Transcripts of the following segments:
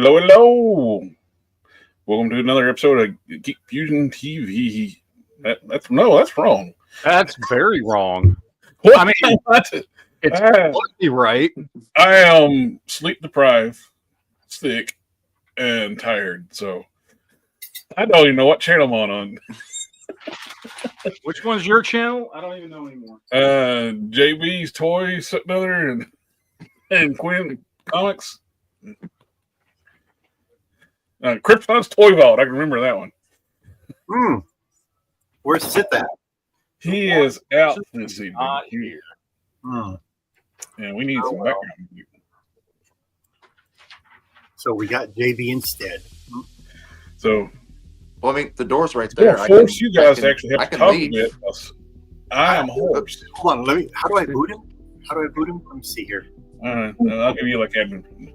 Hello, hello. Welcome to another episode of GeekFusionTV. That's wrong. That's very wrong. What? I mean, it's completely right. I am sleep deprived, sick, and tired, so I don't even know what channel I'm on. Which one's your channel? I don't even know anymore. JB's Toys, another, and Quinn Comics. Krypton's Toy Vault. I can remember that one. Where's Sid at? He is out this evening. Not here. And we need some background music. So we got JV instead. So, well, I mean, the door's right there. I force you guys to actually have to talk a bit. I am hoarse. Hold on, how do I boot him? Let me see here. I'll give you like admin.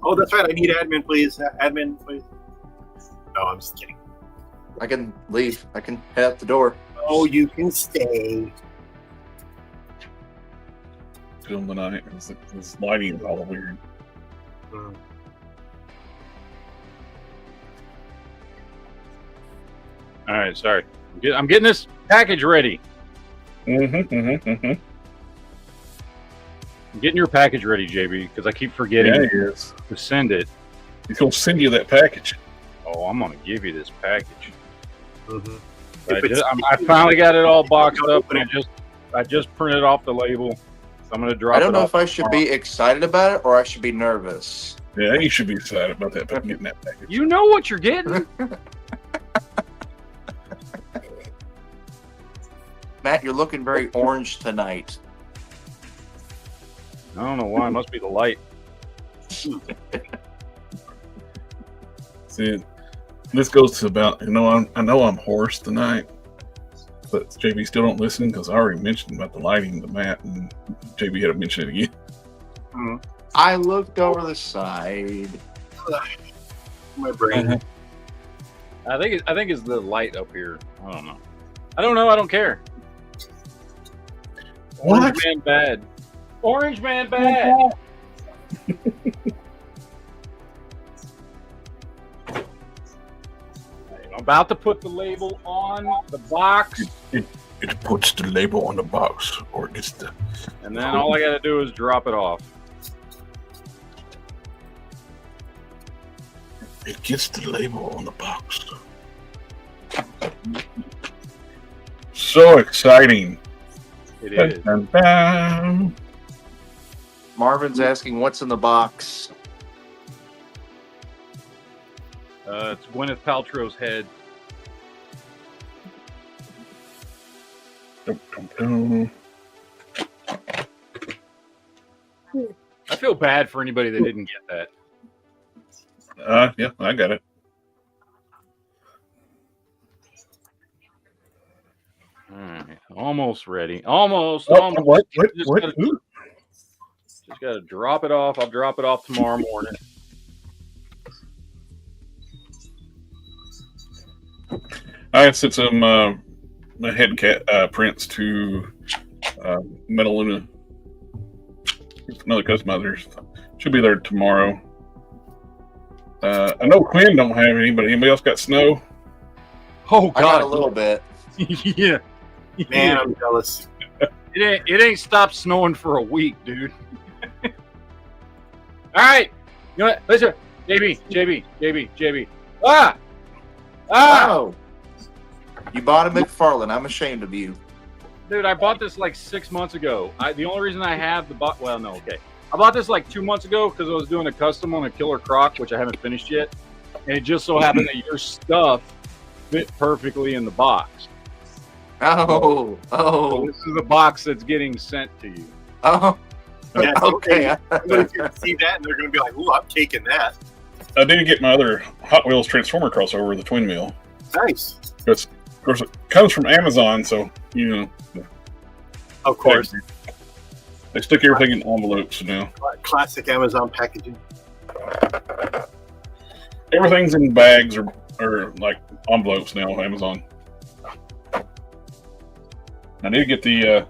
Oh, that's right. I need admin, please. Admin, please. No, I'm just kidding. I can leave. I can head out the door. Oh, you can stay. Film tonight. This lighting is all weird. All right, sorry. I'm getting this package ready. I'm getting your package ready, JB, because I keep forgetting to send it. He's going to send you that package. Oh, I'm going to give you this package. I finally got it all boxed up, and I just printed off the label. So I'm going to drop it. I don't know if I should be excited about it or I should be nervous. Yeah, you should be excited about that, getting that package. You know what you're getting. Matt, you're looking very orange tonight. I don't know why. It must be the light. See, this goes to about, I know I'm hoarse tonight, but JB still don't listen because I already mentioned about the lighting to Matt, and JB had to mention it again. I looked over the side. My brain. I think it's the light up here. I don't know. I don't care. What? Orange man bad. Orange man bad. I'm about to put the label on the box. It puts the label on the box, or it's the. And then all I got to do is drop it off. It gets the label on the box. So exciting! It is. Dun, dun, dun. Marvin's asking what's in the box. It's Gwyneth Paltrow's head. Dun, dun, dun. I feel bad for anybody that didn't get that. Yeah, I got it. All right, almost ready. Almost. What? Just gotta drop it off. I'll drop it off tomorrow morning. I sent some head prints to Metaluna. Another customizer. Should be there tomorrow. I know Quinn don't have any, but anybody else got snow? Oh God, I got a little bit. Yeah. Man, I'm jealous. It ain't stopped snowing for a week, dude. All right, you know what? Listen, JB. Oh, you bought a McFarlane. I'm ashamed of you. Dude, I bought this like 6 months ago. The only reason I have the box, well, no, okay. I bought this like 2 months ago because I was doing a custom on a Killer Croc, which I haven't finished yet. And it just so happened that your stuff fit perfectly in the box. Oh. So this is the box that's getting sent to you. Oh. Yeah, Okay. Everybody's going to see that and they're going to be like, "Ooh, I'm taking that." I did get my other Hot Wheels Transformer crossover, the Twin Mill. Nice. Of course, it comes from Amazon, so, you know. Of course. They stick everything in envelopes now. Classic Amazon packaging. Everything's in bags or like envelopes now on Amazon. I need to get the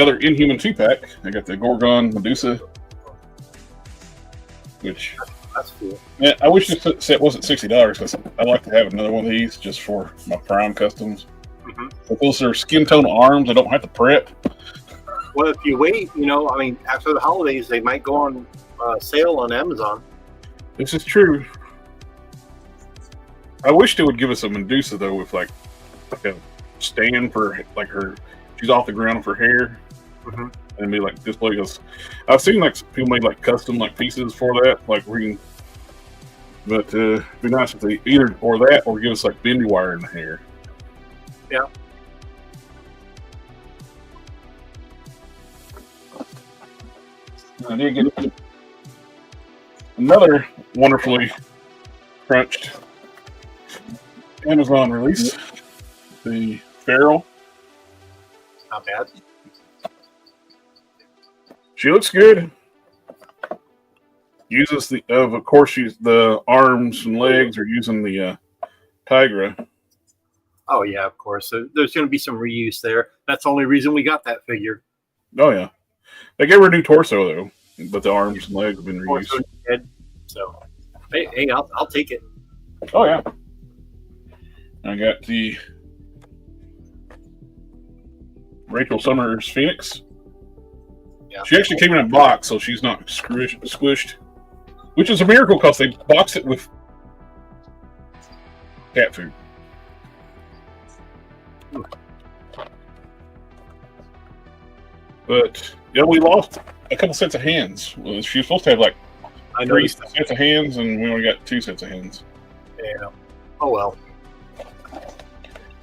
other Inhuman 2-pack. I got the Gorgon Medusa which That's cool. yeah, I wish this set wasn't $60 because I'd like to have another one of these just for my Prime customs. Mhm. But those are skin tone arms. I don't have to prep. Well, if you wait, I mean, after the holidays, they might go on sale on Amazon. This is true. I wish they would give us a Medusa though, with like a stand for like her. She's off the ground with her hair, Mhm. and be like display. Because I've seen like people make like custom like pieces for that, like we can. But it'd be nice if they either or that or give us like bendy wire in the hair. Yeah. I did get another wonderfully crunched Amazon release, the Feral. Not bad. She looks good. Uses of course, she's the arms and legs are using the Tigra. Oh yeah, of course. So there's going to be some reuse there. That's the only reason we got that figure. Oh yeah, they gave her a new torso though, but the arms and legs have been reused. Torso and head. So, hey, I'll take it. Oh yeah, I got the Rachel Summers Phoenix. Yeah. She actually came in a box, so she's not squished, which is a miracle because they box it with cat food. But yeah, we lost a couple sets of hands. She was supposed to have like I 3 noticed that. sets of hands, and we only got 2 sets of hands. Yeah. Oh well.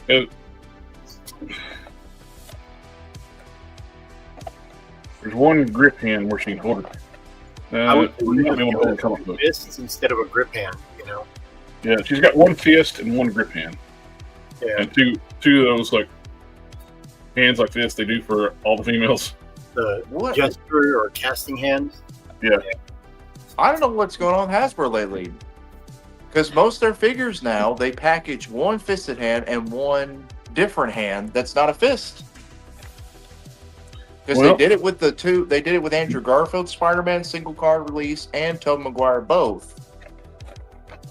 There's one grip hand where she can hold it. I would you might be able to hold a comic book. fists instead of a grip hand. Yeah, she's got one fist and one grip hand, Yeah. and two of those like hands like this. They do for all the females. The What? gesture or casting hands. I don't know what's going on with Hasbro lately. Because most of their figures now, they package one fisted hand and one different hand that's not a fist. Because Well- they did it with they did it with Andrew Garfield's Spider-Man single card release and Tobey Maguire both.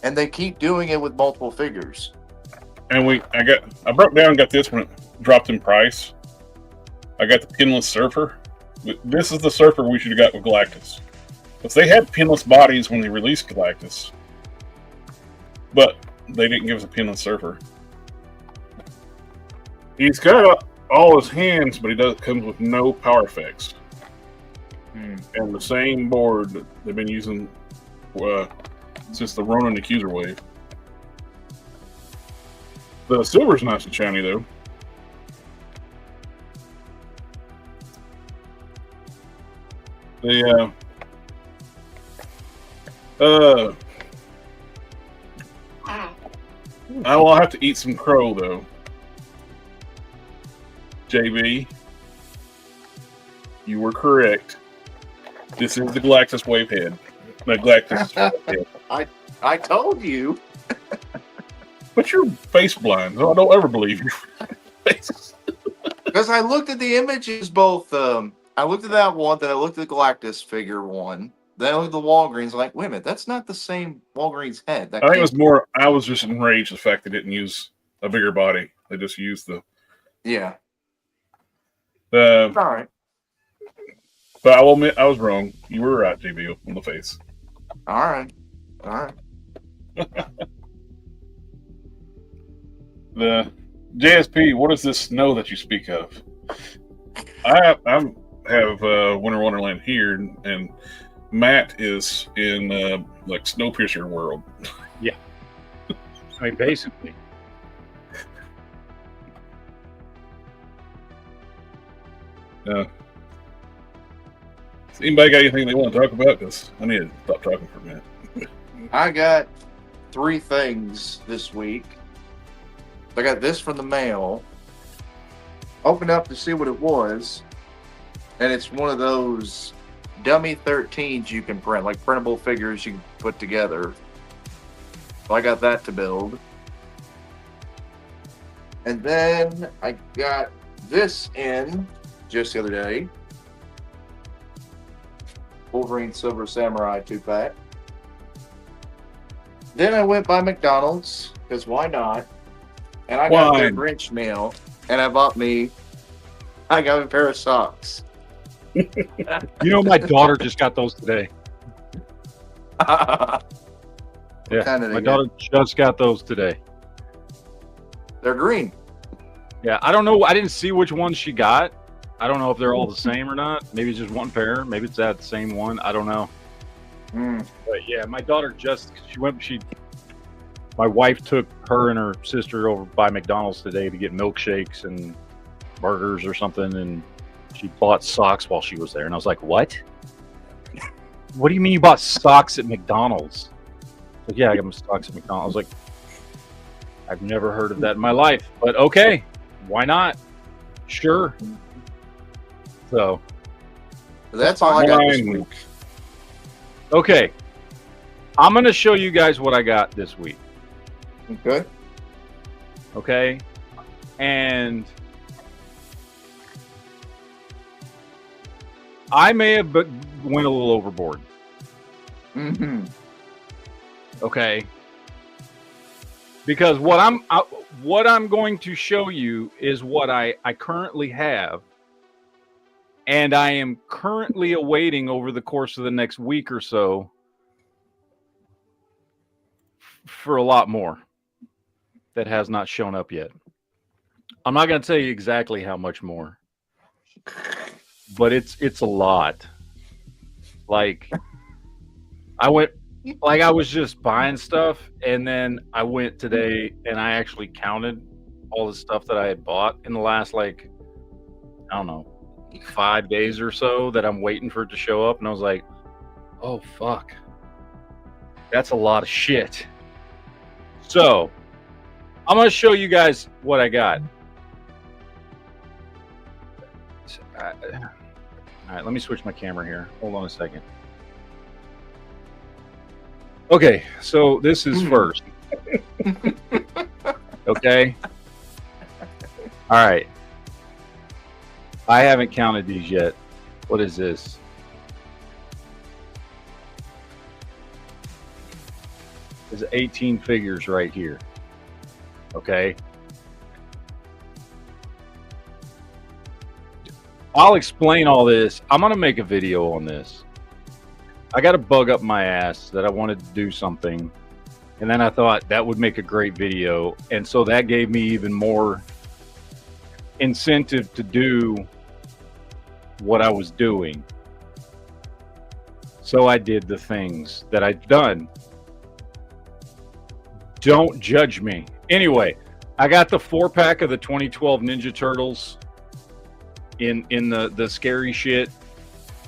And they keep doing it with multiple figures. And I broke down and got this when it dropped in price. I got the pinless Surfer. This is the Surfer we should have got with Galactus. Because they had pinless bodies when they released Galactus. But they didn't give us a pinless Surfer. He's got all his hands, but he comes with no power effects. And the same board that they've been using since the Ronin Accuser wave. The silver's nice and shiny though. I will have to eat some crow though. JB, you were correct. This is the Galactus wave head. The Galactus wave head. I told you. But you're face blind, so I don't ever believe you. Because I looked at the images both. I looked at that one, then I looked at the Galactus figure one. Then I looked at the Walgreens. I'm like, wait a minute, that's not the same Walgreens head. That I think it can't- was more. I was just enraged the fact they didn't use a bigger body. They just used the. Yeah. But All right. I will admit I was wrong. You were right, JB, on the face. All right. All right. The JSP. What is this snow that you speak of? I have Winter Wonderland here, and Matt is in like Snowpiercer world. I mean, basically. Has anybody got anything they want to talk about? Because I need to stop talking for a minute. I got 3 things this week. I got this from the mail. Opened up to see what it was. And it's one of those dummy 13s you can print, like printable figures you can put together. So I got that to build. And then I got this in just the other day. Wolverine Silver Samurai 2-pack. Then I went by McDonald's, because why not? And I got their Why? Grinch meal, and I got me a pair of socks. You know, my daughter just got those today. Yeah, kind did my they daughter just got those today. They're green. Yeah, I don't know. I didn't see which ones she got. I don't know if they're all the same or not. Maybe it's just one pair. Maybe it's that same one. I don't know. But yeah, my daughter my wife took her and her sister over by McDonald's today to get milkshakes and burgers or something, and she bought socks while she was there. And I was like, what? What do you mean you bought socks at McDonald's? Like, yeah, I got my socks at McDonald's. I was like, I've never heard of that in my life, but okay, why not? Sure. So That's all I got this week. okay, I'm going to show you guys what I got this week. Okay. Okay, and I may have went a little overboard. Mm-hmm. Okay, because what I'm going to show you is what I currently have, and I am currently awaiting over the course of the next week or so for a lot more that has not shown up yet. I'm not going to tell you exactly how much more, but it's a lot. Like I was just buying stuff, and then I went today and I actually counted all the stuff that I had bought in the last, like, I don't know, 5 days or so that I'm waiting for it to show up, and I was like, oh fuck, that's a lot of shit. So I'm going to show you guys what I got. All right, let me switch my camera here. Hold on a second. Okay, so this is first. Okay. All right. I haven't counted these yet. What is this? There's 18 figures right here. Okay. I'll explain all this. I'm going to make a video on this. I got a bug up my ass that I wanted to do something, and then I thought that would make a great video, and so that gave me even more incentive to do what I was doing. So I did the things that I've done. Don't judge me. Anyway, I got the 4-pack of the 2012 Ninja Turtles in the scary shit,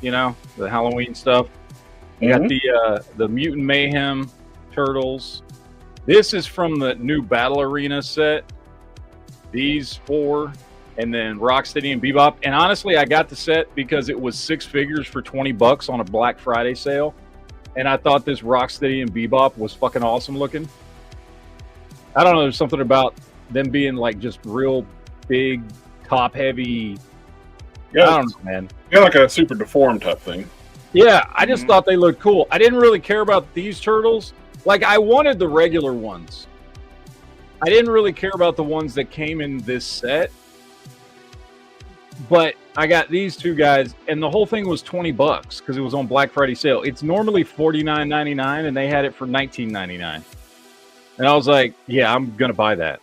you know, the Halloween stuff. I got the Mutant Mayhem Turtles. This is from the new Battle Arena set. These 4, and then Rocksteady and Bebop. And honestly, I got the set because it was 6 figures for $20 on a Black Friday sale, and I thought this Rocksteady and Bebop was fucking awesome looking. I don't know, there's something about them being like just real big, top heavy. Yeah, I don't know, man. Yeah, like a super deformed type thing. Yeah, I just thought they looked cool. I didn't really care about these turtles. Like, I wanted the regular ones. I didn't really care about the ones that came in this set. But I got these 2 guys, and the whole thing was $20 because it was on Black Friday sale. It's normally $49.99, and they had it for $19.99. And I was like, yeah, I'm going to buy that.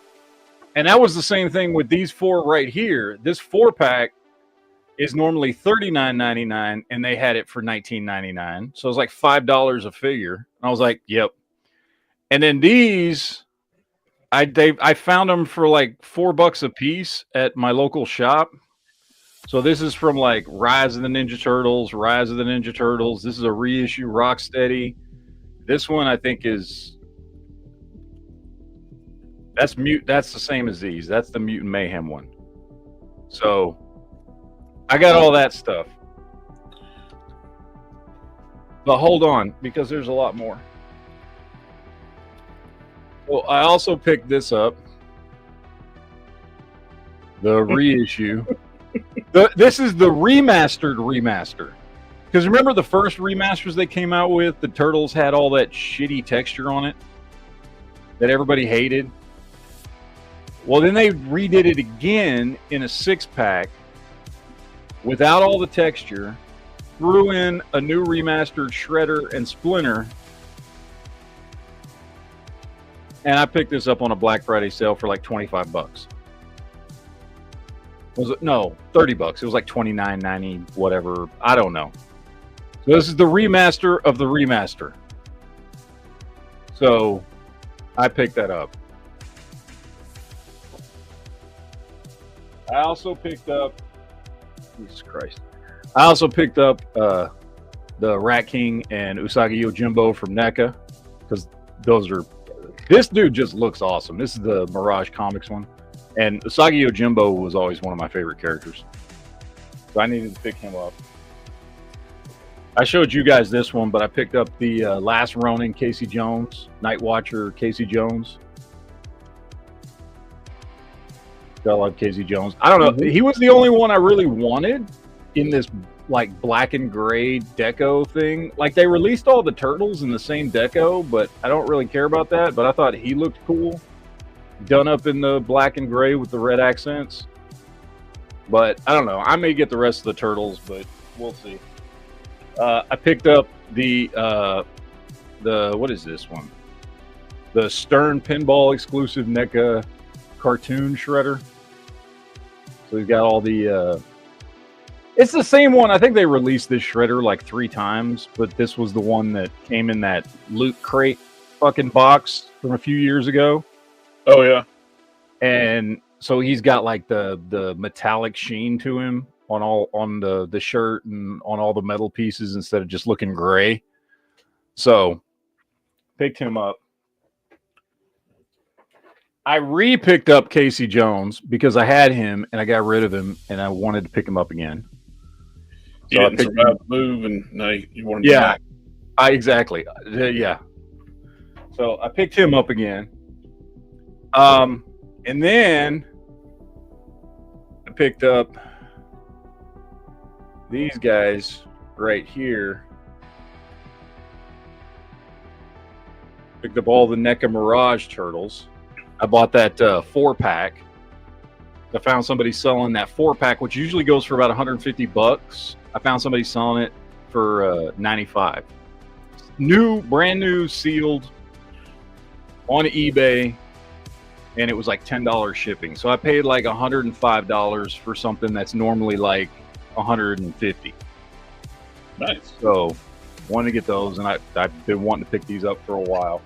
And that was the same thing with these 4 right here. This 4-pack is normally $39.99, and they had it for $19.99. So it was like $5 a figure. And I was like, yep. And then these, I found them for like $4 a piece at my local shop. So this is from like Rise of the Ninja Turtles, Rise of the Ninja Turtles. This is a reissue Rocksteady. This one I think is that's the same as these. That's the Mutant Mayhem one. So I got all that stuff. But hold on, because there's a lot more. Well, I also picked this up. The reissue. This is the remaster. Because remember the first remasters they came out with? The Turtles had all that shitty texture on it. that everybody hated. Well, then they redid it again in a 6-pack without all the texture, threw in a new remastered Shredder and Splinter, and I picked this up on a Black Friday sale for like $25. Was it? No, $30. It was like $29.90, whatever. I don't know. So this is the remaster of the remaster. So I picked that up. I also picked up, Jesus Christ. I also picked up the Rat King and Usagi Yojimbo from NECA, because those are, this dude just looks awesome. This is the Mirage Comics one. And Usagi Yojimbo was always one of my favorite characters. So I needed to pick him up. I showed you guys this one, but I picked up the Last Ronin Casey Jones, Night Watcher Casey Jones. I love Casey Jones. I don't know. He was the only one I really wanted in this like black and gray deco thing. Like they released all the turtles in the same deco, but I don't really care about that. But I thought he looked cool, done up in the black and gray with the red accents. But I don't know. I may get the rest of the turtles, but we'll see. I picked up the what is this one? The Stern Pinball exclusive NECA cartoon shredder. So we've got all the it's the same one. I think they released this shredder like 3 times, but this was the one that came in that Loot Crate fucking box from a few years ago. Oh yeah. And so he's got like the metallic sheen to him on the shirt and on all the metal pieces instead of just looking gray. So picked him up. I re-picked up Casey Jones because I had him and I got rid of him and I wanted to pick him up again. You So didn't survive the move, and now you wanted to yeah, exactly. Yeah. So I picked him up again. And then I picked up these guys right here. Picked up all the NECA Mirage turtles. I bought that 4-pack. I found somebody selling that 4-pack, which usually goes for about $150. I found somebody selling it for $95. Brand new, sealed on eBay, and it was like $10 shipping. So I paid like $105 for something that's normally like $150. Nice. So wanted to get those, and I've been wanting to pick these up for a while.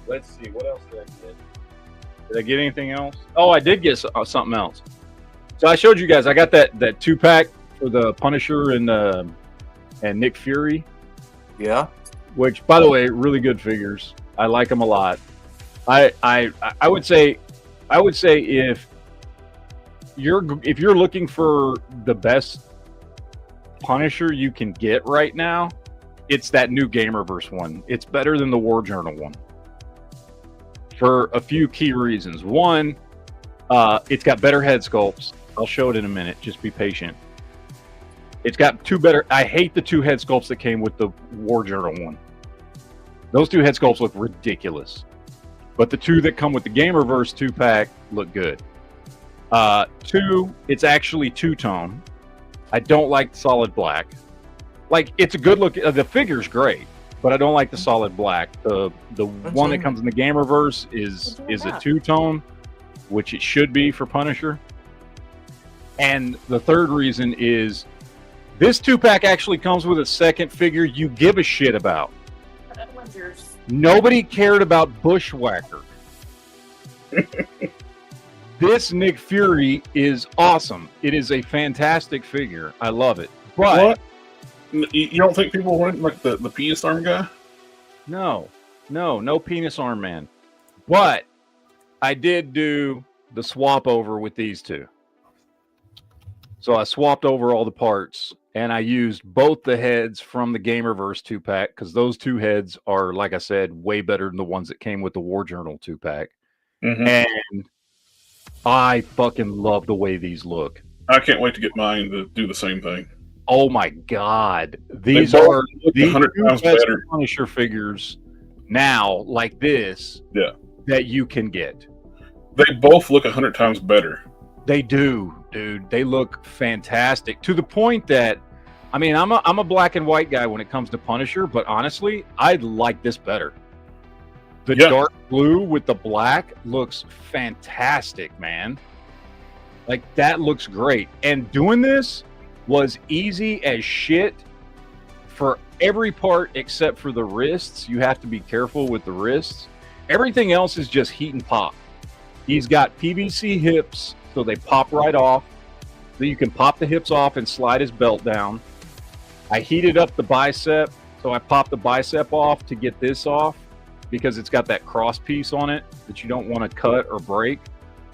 Let's see, what else did I get? Did I get anything else? Oh, I did get something else. So I showed you guys, I got that 2-pack for the Punisher and Nick Fury. Yeah. Which, by the way, really good figures. I like them a lot. I would say if you're looking for the best Punisher you can get right now, it's that new Gamerverse one. It's better than the War Journal one for a few key reasons. One, it's got better head sculpts. I'll show it in a minute. Just be patient. It's got 2 better. I hate the 2 head sculpts that came with the War Journal one. Those 2 head sculpts look ridiculous. But the 2 that come with the Gamerverse 2-pack look good. 2, it's actually 2-tone. I don't like the solid black. Like, it's a good look. The figure's great, but I don't like the solid black. The one that comes in the Gamerverse is a 2-tone, which it should be for Punisher. And the third reason is this 2-pack actually comes with a second figure you give a shit about. Nobody cared about Bushwhacker. This Nick Fury is awesome. It is a fantastic figure. I love it. But what? You don't think people want like the penis arm guy? No penis arm man. But I did do the swap over with these 2. So I swapped over all the parts, and I used both the heads from the Gamerverse 2-pack, because those 2 heads are, like I said, way better than the ones that came with the War Journal 2-pack. Mm-hmm. And I fucking love the way these look. I can't wait to get mine to do the same thing. Oh my god. These are the 100 times better Punisher figures now like this Yeah. that you can get. They both look 100 times better. They do, dude. They look fantastic to the point that, I mean, I'm a black and white guy when it comes to Punisher, but honestly, I like this better. The dark blue with the black looks fantastic, man. Like, that looks great. And doing this was easy as shit for every part except for the wrists. You have to be careful with the wrists. Everything else is just heat and pop. He's got PVC hips, so they pop right off. So you can pop the hips off and slide his belt down. I heated up the bicep, so I popped the bicep off to get this off because it's got that cross piece on it that you don't want to cut or break.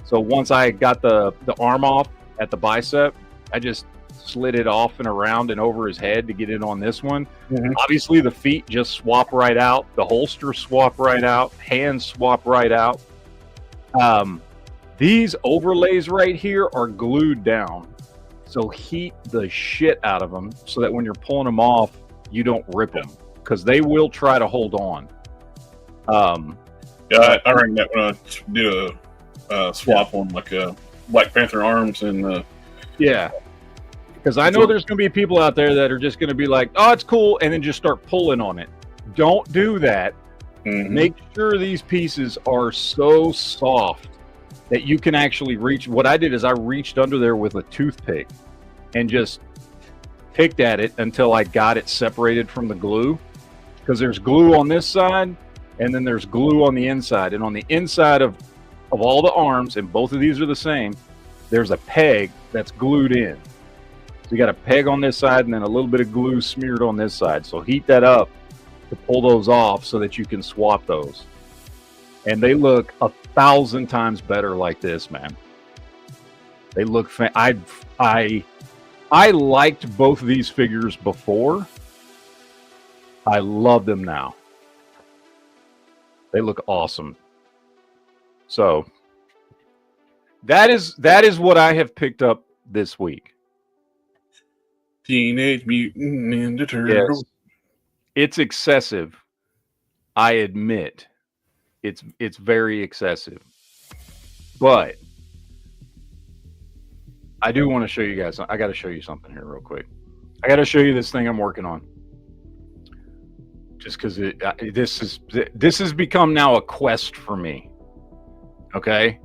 So once I got the arm off at the bicep, I just slid it off and around and over his head to get it on this one. Mhm. Obviously, the feet just swap right out. The holster swap right out. Hands swap right out. These overlays right here are glued down. So heat the shit out of them so that when you're pulling them off, you don't rip them because they will try to hold on. Yeah, I rang that when I did a swap on like Black Panther arms and Yeah. Because I know there's going to be people out there that are just going to be like, oh, it's cool, and then just start pulling on it. Don't do that. Make sure these pieces are so soft that you can actually reach. What I did is I reached under there with a toothpick and just picked at it until I got it separated from the glue. Because there's glue on this side, and then there's glue on the inside. And on the inside of all the arms, and both of these are the same, there's a peg that's glued in. So you got a peg on this side and then a little bit of glue smeared on this side. So heat that up to pull those off so that you can swap those. And they look 1,000 times better like this, man. They look I liked both of these figures before. I love them now. They look awesome. So that is what I have picked up this week. Teenage Mutant Ninja Turtles. Yes. It's excessive. I admit. It's very excessive. But I do want to show you guys. I got to show you something here real quick. I got to show you this thing I'm working on. Just because this has become now a quest for me. Okay?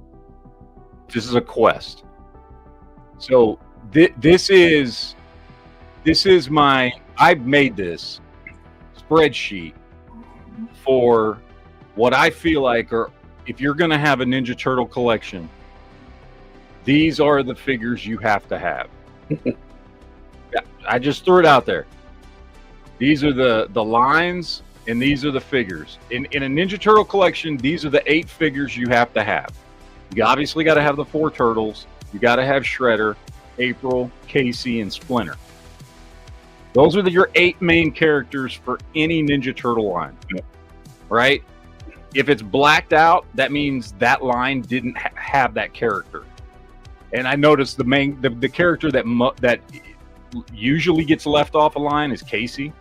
This is a quest. So this is my, I've made this spreadsheet for what I feel like, or if you're going to have a Ninja Turtle collection, these are the figures you have to have. Yeah, I just threw it out there. These are the lines, and these are the figures. In a Ninja Turtle collection, these are the 8 figures you have to have. You obviously got to have the 4 turtles. You got to have Shredder, April, Casey, and Splinter. Those are your 8 main characters for any Ninja Turtle line, right? If it's blacked out, that means that line didn't have that character. And I noticed the character that usually gets left off a line is Casey.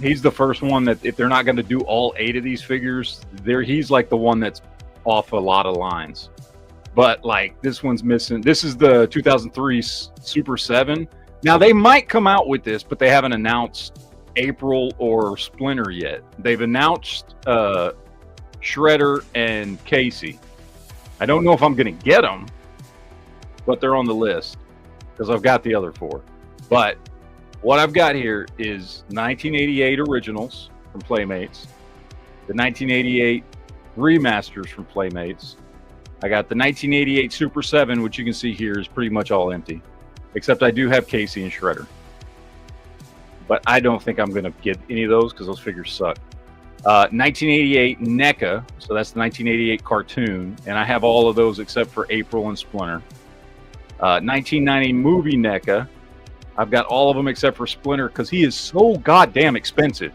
He's the first one that, if they're not going to do all 8 of these figures, he's like the one that's off a lot of lines. But like this one's missing. This is the 2003 Super 7. Now they might come out with this, but they haven't announced April or Splinter yet. They've announced Shredder and Casey. I don't know if I'm going to get them, but they're on the list because I've got the other 4. But what I've got here is 1988 originals from Playmates, the 1988 remasters from Playmates. I got the 1988 Super 7, which you can see here is pretty much all empty, except I do have Casey and Shredder. But I don't think I'm going to get any of those because those figures suck. 1988 NECA, so that's the 1988 cartoon, and I have all of those except for April and Splinter. 1990 movie NECA, I've got all of them except for Splinter because he is so goddamn expensive.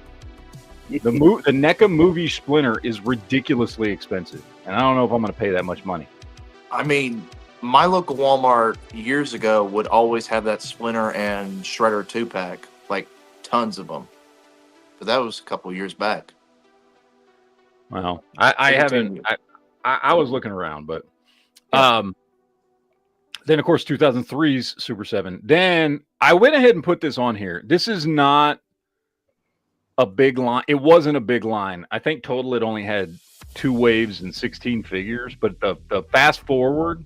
The NECA movie Splinter is ridiculously expensive, and I don't know if I'm going to pay that much money. I mean, my local Walmart years ago would always have that Splinter and Shredder 2-pack, like tons of them. but that was a couple years back. Well, I haven't. I was looking around, but then of course 2003's Super 7. Then I went ahead and put this on here. This is not a big line. It wasn't a big line. I think total it only had 2 waves and 16 figures, but the Fast Forward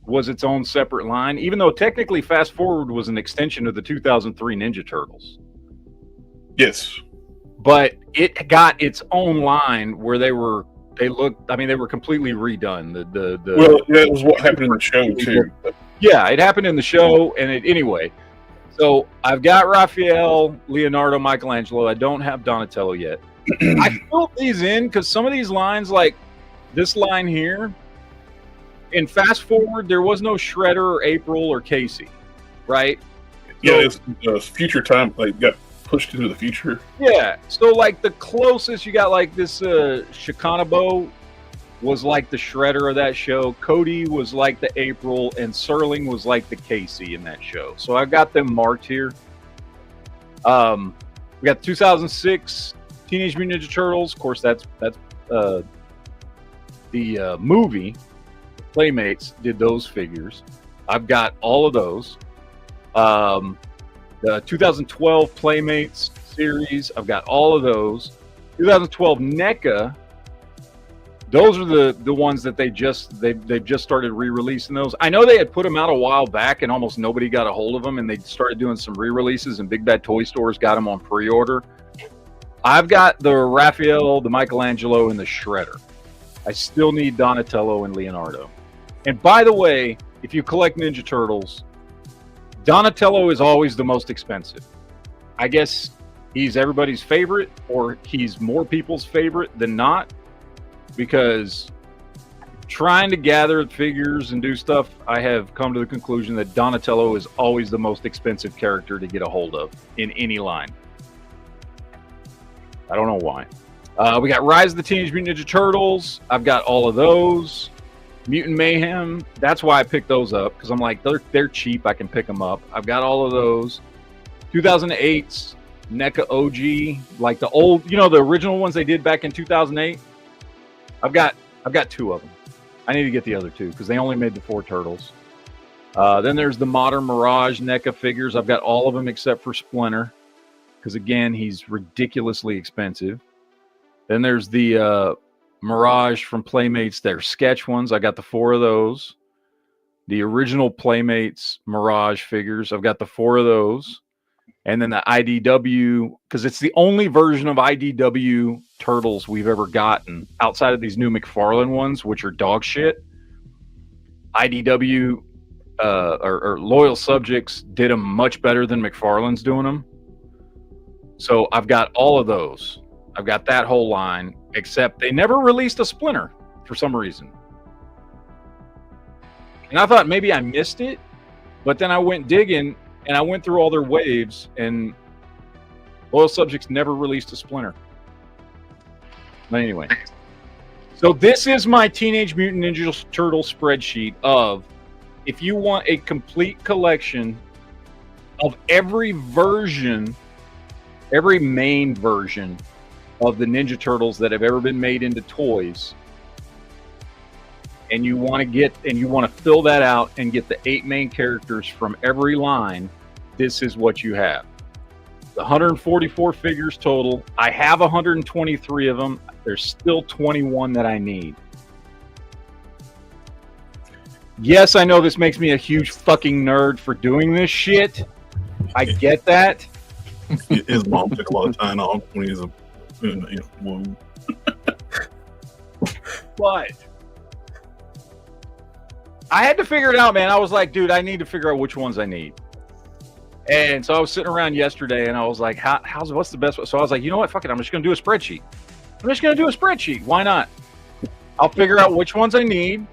was its own separate line, even though technically Fast Forward was an extension of the 2003 Ninja Turtles. Yes. But it got its own line where they were completely redone. Well, that was what happened in the show too. Yeah, it happened in the show, and anyway. So I've got Raphael, Leonardo, Michelangelo. I don't have Donatello yet. I filled these in because some of these lines, like this line here, in Fast Forward, there was no Shredder or April or Casey, right? Yeah, it's future time. Like got pushed into the future. Yeah. So like the closest you got, like this Shikanabo was like the Shredder of that show. Cody was like the April, and Serling was like the Casey in that show. So I've got them marked here. We got 2006 Teenage Mutant Ninja Turtles. Of course, that's the movie. Playmates did those figures. I've got all of those. The 2012 Playmates series, I've got all of those. 2012 NECA, those are the ones that they've just started re-releasing those. I know they had put them out a while back and almost nobody got a hold of them, and they started doing some re-releases, and Big Bad Toy Stores got them on pre-order. I've got the Raphael, the Michelangelo, and the Shredder. I still need Donatello and Leonardo. And by the way, if you collect Ninja Turtles, Donatello is always the most expensive. I guess he's everybody's favorite, or he's more people's favorite than not, because trying to gather figures and do stuff, I have come to the conclusion that Donatello is always the most expensive character to get a hold of in any line. I don't know why. We got Rise of the Teenage Mutant Ninja Turtles. I've got all of those. Mutant Mayhem, that's why I picked those up, because I'm like, they're cheap, I can pick them up. I've got all of those. 2008's NECA OG, like the old, the original ones they did back in 2008. I've got 2 of them. I need to get the other 2 because they only made the 4 turtles. Then there's the modern Mirage NECA figures. I've got all of them except for Splinter, because again, he's ridiculously expensive. Then there's the Mirage from Playmates, their sketch ones. I got the 4 of those. The original Playmates Mirage figures, I've got the 4 of those. And then the IDW, because it's the only version of IDW Turtles we've ever gotten outside of these new McFarlane ones, which are dog shit. IDW or Loyal Subjects did them much better than McFarlane's doing them. So I've got all of those. I've got that whole line, except they never released a Splinter for some reason. And I thought maybe I missed it, but then I went digging and I went through all their waves, and Loyal Subjects never released a Splinter. But anyway, so this is my Teenage Mutant Ninja Turtle spreadsheet of, if you want a complete collection of every version, every main version of the Ninja Turtles that have ever been made into toys, and you want to fill that out and get the 8 main characters from every line, this is what you have. The 144 figures total. I have 123 of them. There's still 21 that I need. Yes, I know this makes me a huge fucking nerd for doing this shit. I get that. His mom took a lot of time off when he was womb. But I had to figure it out, man. I was like, dude, I need to figure out which ones I need. And so I was sitting around yesterday and I was like, what's the best one? So I was like, you know what? Fuck it. I'm just going to do a spreadsheet. Why not? I'll figure out which ones I need.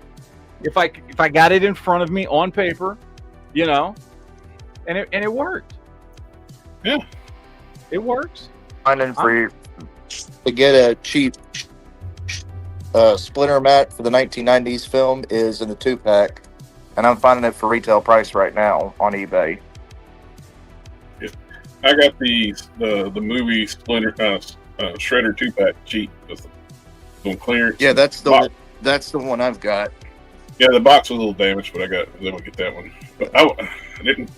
If I got it in front of me on paper, and it worked. Yeah. It works. Finding for to get a cheap Splinter mat for the 1990s film is in the 2-pack, and I'm finding it for retail price right now on eBay. I got the movie Splinter Shredder 2-pack cheap with some clearance. Yeah, that's the box. that's the one I've got. Yeah, the box was a little damaged, but I was able to get that one. But I didn't.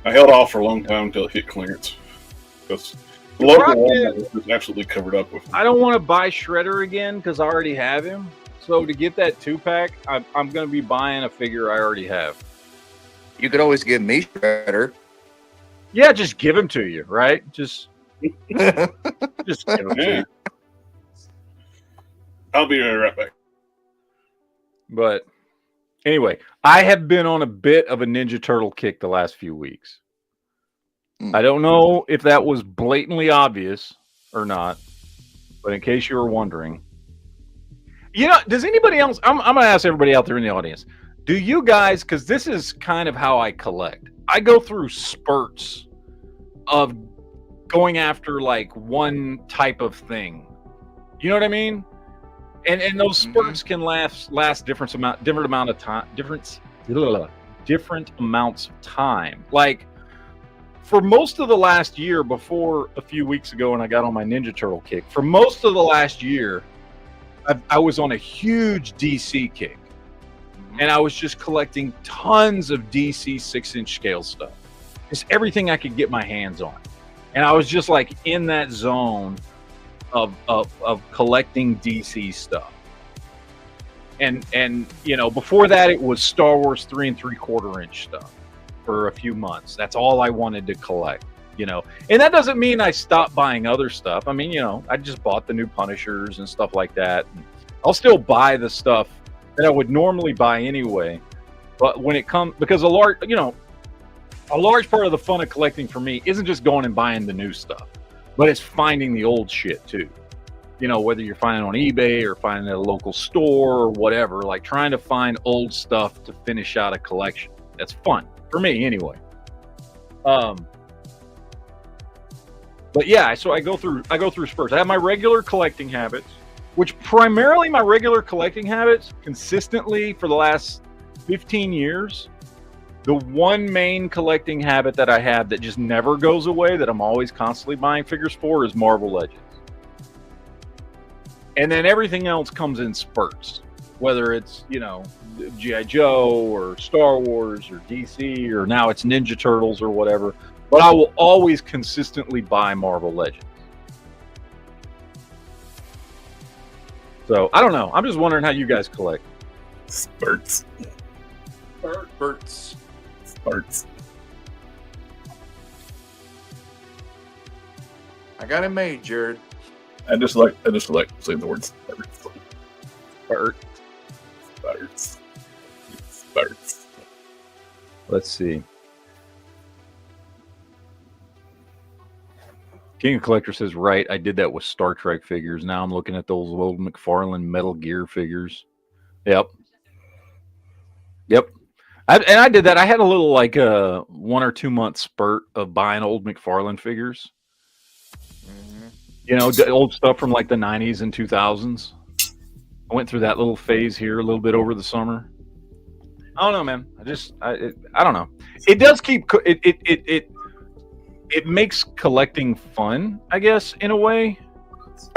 I held off for a long time until it hit clearance because the local Walmart was absolutely covered up with them. I don't want to buy Shredder again because I already have him. So to get that 2-pack, I'm going to be buying a figure I already have. You could always give me Shredder. Yeah, just give him to you, right? Just give him to you. I'll be right back. But anyway, I have been on a bit of a Ninja Turtle kick the last few weeks. I don't know if that was blatantly obvious or not, but in case you were wondering, does anybody else? I'm going to ask everybody out there in the audience. Do you guys? Because this is kind of how I collect. I go through spurts of going after like one type of thing. You know what I mean? And those spurts can last different amount of time, different amounts of time. Like for most of the last year, before a few weeks ago when I got on my Ninja Turtle kick, for most of the last year, I was on a huge DC kick, and I was just collecting tons of DC 6-inch scale stuff, just everything I could get my hands on, and I was just like in that zone of collecting DC stuff. And before that it was Star Wars 3 3/4 inch stuff for a few months. That's all I wanted to collect, and that doesn't mean I stopped buying other stuff. I mean, I just bought the new Punishers and stuff like that. And I'll still buy the stuff that I would normally buy anyway. But when it comes, because a large part of the fun of collecting for me isn't just going and buying the new stuff, but it's finding the old shit too. Whether you're finding it on eBay or finding it at a local store or whatever, like trying to find old stuff to finish out a collection. That's fun for me anyway. But yeah, so I go through spurts. I have my regular collecting habits, which primarily my regular collecting habits consistently for the last 15 years. The one main collecting habit that I have that just never goes away, that I'm always constantly buying figures for, is Marvel Legends. And then everything else comes in spurts, whether it's, G.I. Joe or Star Wars or DC, or now it's Ninja Turtles or whatever. But I will always consistently buy Marvel Legends. So, I don't know. I'm just wondering how you guys collect. Spurts. I got it made, Jared. I just like saying the word spurts. Spurts. Let's see. King of Collector says, right, I did that with Star Trek figures. Now I'm looking at those old McFarlane Metal Gear figures. Yep. I did that. I had a little 1 or 2 month spurt of buying old McFarlane figures. The old stuff from like the 90s and 2000s. I went through that little phase here a little bit over the summer. I don't know, man. I don't know. It does keep it makes collecting fun, I guess, in a way,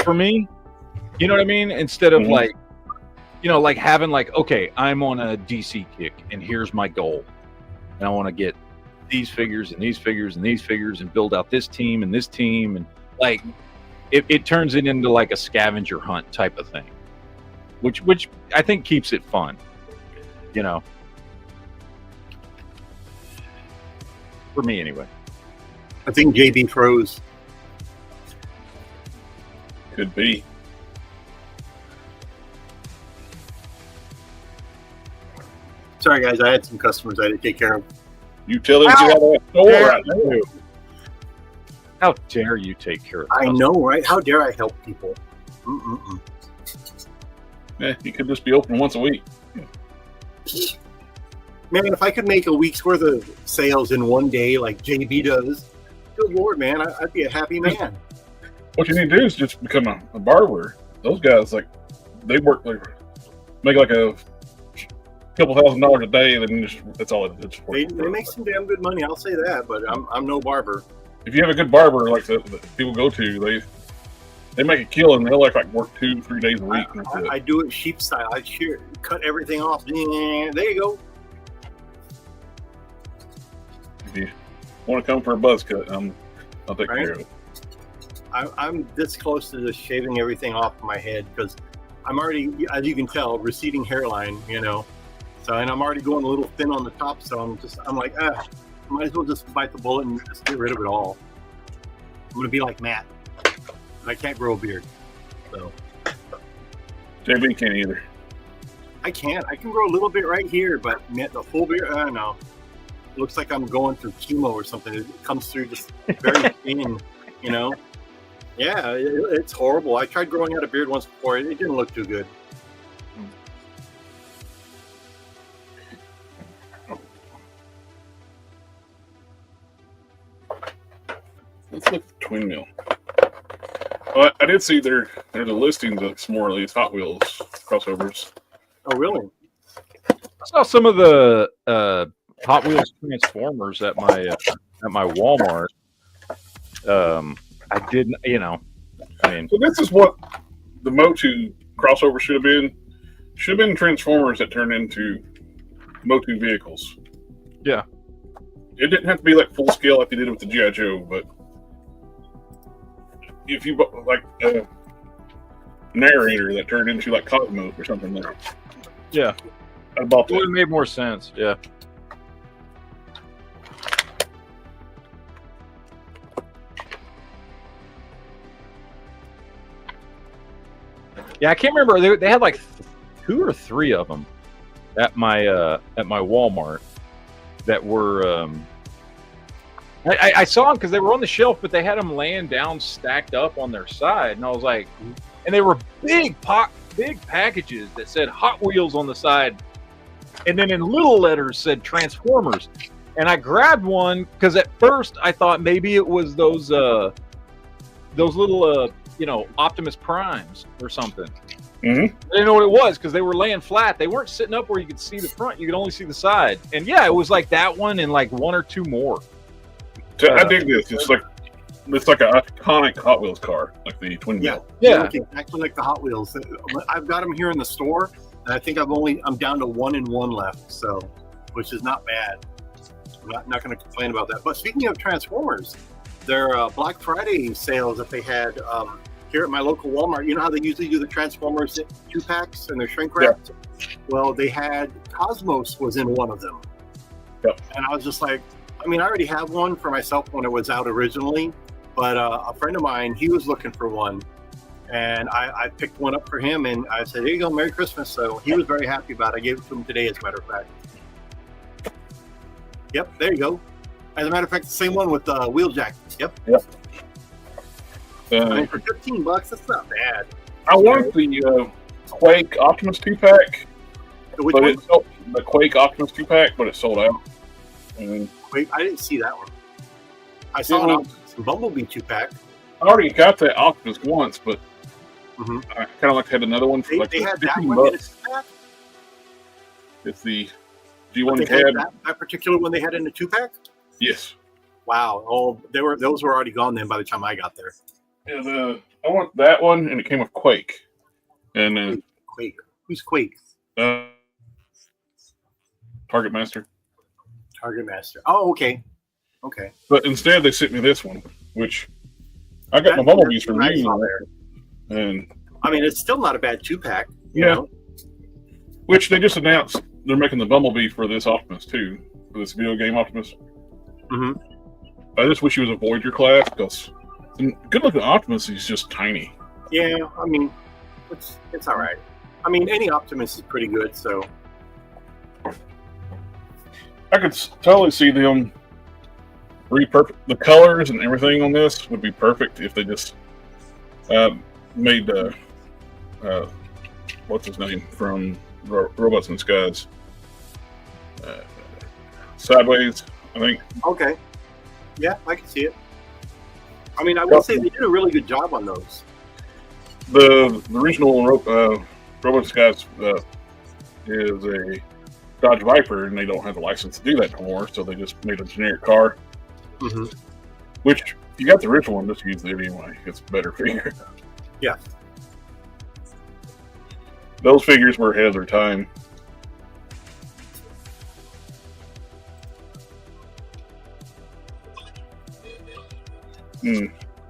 for me. You know what I mean? Instead of having okay, I'm on a DC kick and here's my goal. And I want to get these figures and these figures and these figures and build out this team and this team, and it turns it into like a scavenger hunt type of thing. Which I think keeps it fun. For me anyway. I think JB froze. Could be. Sorry, guys. I had some customers I had to take care of. You tell him to get out of that store right now. How dare you take care of I know, right? How dare I help people? Yeah, you could just be open once a week. Man, if I could make a week's worth of sales in one day like JB does, good Lord, man, I'd be a happy man. What you need to do is just become a barber. Those guys, they work, make a couple $1,000s a day, and then that's all it's for. They make some damn good money, I'll say that, but I'm no barber. if you have a good barber like that people go to, they make a killing. They'll like work 2-3 days a week. I do it sheep style. I cut everything off. There you go. If you want to come for a buzz cut, I'll take care of it. I'm this close to just shaving everything off my head because I'm already, as you can tell, receding hairline, you know. So, and I'm already going a little thin on the top. So I'm like, might as well just bite the bullet and just get rid of it all. I'm going to be like Matt. I can't grow a beard. So. JB can't either. I can't. I can grow a little bit right here, but the full beard, I don't know. Looks like I'm going through chemo or something. It comes through just very thin, you know. Yeah, it's horrible. I tried growing out a beard once before. It didn't look too good. Let's look at the twin mill. Well, I did see there's a listings of some more of these Hot Wheels crossovers. Oh, really? I saw some of the Hot Wheels Transformers at my Walmart. I didn't, you know. I mean, so this is what the Motu crossover should have been. Should have been Transformers that turned into Motu vehicles. Yeah. It didn't have to be like full scale like they did with the G.I. Joe, but if you like a narrator that turned into like Cosmo or something like that. Yeah. I bought that. It would have made more sense. Yeah. Yeah, I can't remember. They had like 2 or 3 of them at my Walmart that were. I saw them because they were on the shelf, but they had them laying down, stacked up on their side, and I was like, and they were big packages that said Hot Wheels on the side, and then in little letters said Transformers, and I grabbed one because at first I thought maybe it was those little Optimus Primes or something. Mm-hmm. I didn't know what it was because they were laying flat. They weren't sitting up where you could see the front. You could only see the side. And yeah, it was like that one and like 1 or 2 more. So I dig this. It's like an iconic Hot Wheels car, like the twin mill. Yeah, look exactly like the Hot Wheels. I've got them here in the store, and I think I'm down to 1 and 1 left. So, which is not bad. I'm not going to complain about that. But speaking of Transformers, their Black Friday sales that they had here at my local Walmart. You know how they usually do the Transformers 2-packs and they're shrink wrapped? Yeah. Well, they had Cosmos was in one of them. Yep. And I was just like, I mean, I already have one for myself when it was out originally, but a friend of mine, he was looking for one, and I picked one up for him, and I said, "There you go, Merry Christmas." So he was very happy about it. I gave it to him today, as a matter of fact. Yep, there you go. As a matter of fact, the same one with Wheeljack. Yep. I mean, for $15, that's not bad. I want the Quake Optimus 2-pack. The Quake Optimus 2-pack, but it sold out. And Quake, I didn't see that one. I saw an Optimus Bumblebee 2-pack. I already got that Optimus once, but I kind of like to have another one for they had that one in a 2-pack? It's the G1 cab. That particular one they had in a 2-pack? Yes. Wow. Oh, those were already gone then by the time I got there. Yeah, I want that one, and it came with Quake. And Quake. Who's Quake? Target Master. Target Master. Oh, okay. Okay. But instead, they sent me this one, which I got my Bumblebees from you. And I mean, it's still not a bad 2-pack. You know? Which they just announced they're making the Bumblebee for this Optimus too, for this video game Optimus. Mm-hmm. I just wish he was a Voyager class because the good-looking Optimus is just tiny. Yeah, I mean, it's all right. I mean, any Optimus is pretty good, so. I could totally see them repurpose the colors and everything on this would be perfect if they just made what's his name from Robots in Skies Sideways, I think. Okay. Yeah, I can see it. I mean, I will say they did a really good job on those. The original Robots in Skies is a Dodge Viper, and they don't have the license to do that anymore, so they just made a generic car. Mm-hmm. Which, if you got the original one, just use it anyway. It's a better figure. Yeah. Those figures were ahead of their time.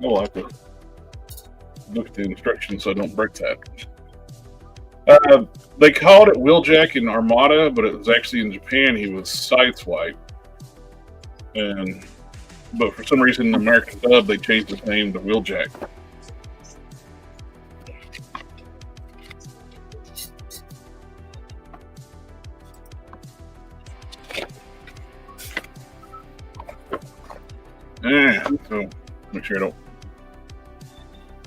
I'll have to look at the instructions so I don't break that. They called it Wheeljack in Armada, but it was actually in Japan. He was Sideswipe, but for some reason in the American dub they changed his name to Wheeljack. Yeah, so make sure I don't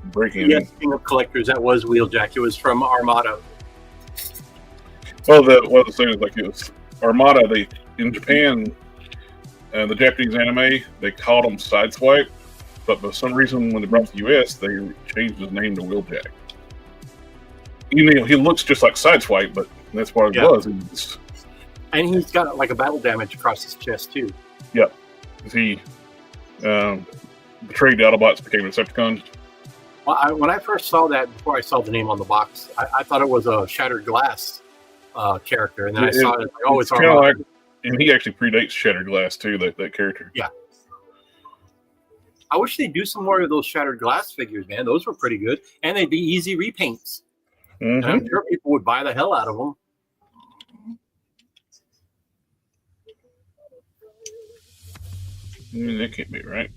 break anything. Yeah, speaking of collectors, that was Wheeljack. It was from Armada. Well, what I was saying is like it was Armada. They in Japan, the Japanese anime, they called him Sideswipe, but for some reason when they brought it to the US, they changed his name to Wheeljack. You know, he looks just like Sideswipe, but that's what it was. And he's got like a battle damage across his chest too. Yep. He betrayed the Autobots, became a Decepticon. Well, when I first saw that, before I saw the name on the box, I thought it was a Shattered Glass character, and then I saw it. Like, oh, it's Armada. Like, and he actually predates Shattered Glass too. That character. Yeah. I wish they'd do some more of those Shattered Glass figures, man. Those were pretty good, and they'd be easy repaints. And I'm sure people would buy the hell out of them. That can't be right.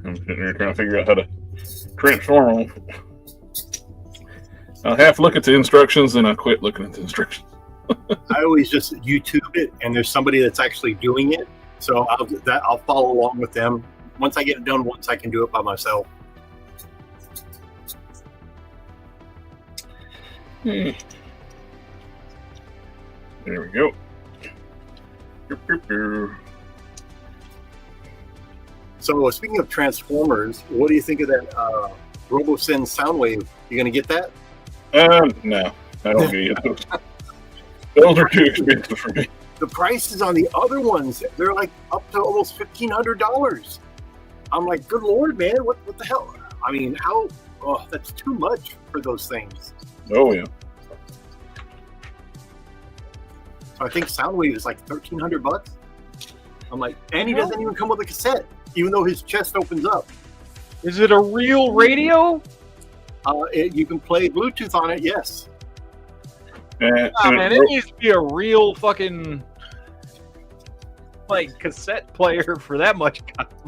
I'm sitting there trying to figure out how to transform them. I'll half look at the instructions and I quit looking at the instructions. I always just YouTube it, and there's somebody that's actually doing it. So I'll follow along with them. Once I get it done once, I can do it by myself. There we go. So speaking of Transformers, what do you think of that RoboSyn Soundwave? You gonna get that? No, I don't get those. Those are too expensive for me. The prices on the other ones, they're like up to almost $1,500. I'm like, good Lord, man, what the hell? I mean, how? Oh, that's too much for those things. Oh yeah. So I think Soundwave is like $1,300. I'm like, and he doesn't even come with a cassette, even though his chest opens up. Is it a real radio? You can play Bluetooth on it, yes. Man, it needs to be a real fucking like cassette player for that much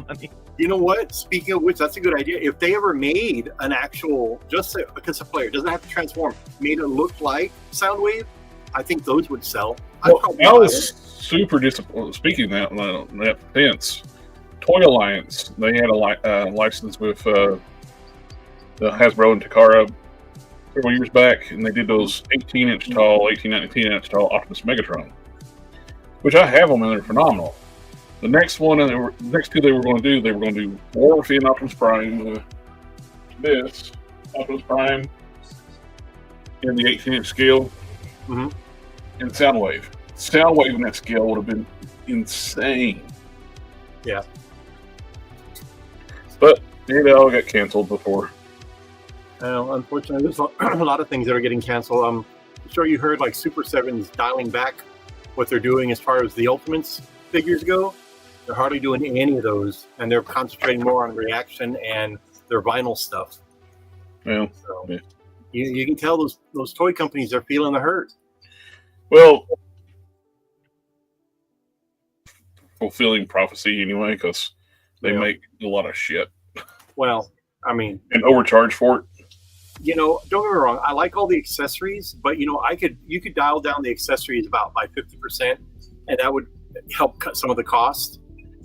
money. You know what? Speaking of which, that's a good idea. If they ever made an actual, just a cassette player, doesn't have to transform, made it look like Soundwave, I think those would sell. Well, I was super disappointed. Speaking of that fence, Toy Alliance, they had a license with the Hasbro and Takara several years back, and they did those 18-inch tall, 19-inch tall Optimus Megatron, which I have them and they're phenomenal. The next two they were going to do War Within Optimus Prime, this Optimus Prime in the 18-inch scale, and Soundwave. Soundwave in that scale would have been insane. Yeah. But it all got canceled before. Unfortunately, there's a lot of things that are getting canceled. I'm sure you heard like Super 7's dialing back what they're doing as far as the Ultimates figures go. They're hardly doing any of those, and they're concentrating more on reaction and their vinyl stuff. Yeah. So you can tell those toy companies are feeling the hurt. Well, fulfilling prophecy anyway, because they make a lot of shit. Well, I mean, and overcharge for it. You know, don't get me wrong. I like all the accessories, but you know, you could dial down the accessories by 50%, and that would help cut some of the cost.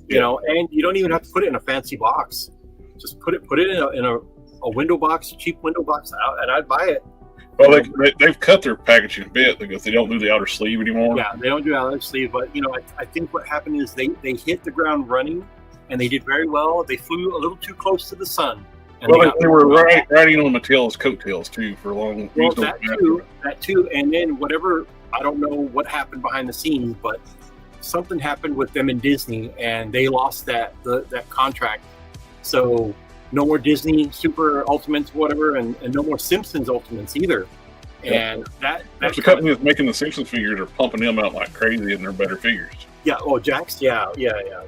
You know, and you don't even have to put it in a fancy box. Just put it in a window box, cheap window box, and I'd buy it. Well, they've cut their packaging a bit because they don't do the outer sleeve anymore. Yeah, they don't do outer sleeve, but you know, I think what happened is they hit the ground running, and they did very well. They flew a little too close to the sun, And Well, they were riding on Mattel's coattails too for a long. Well, that too, and then whatever, I don't know what happened behind the scenes, but something happened with them and Disney, and they lost that contract. So no more Disney Super Ultimates, whatever, and no more Simpsons Ultimates either. And that's the company that's making the Simpsons figures are pumping them out like crazy, and they're better figures. Yeah. Oh, Jax. Yeah.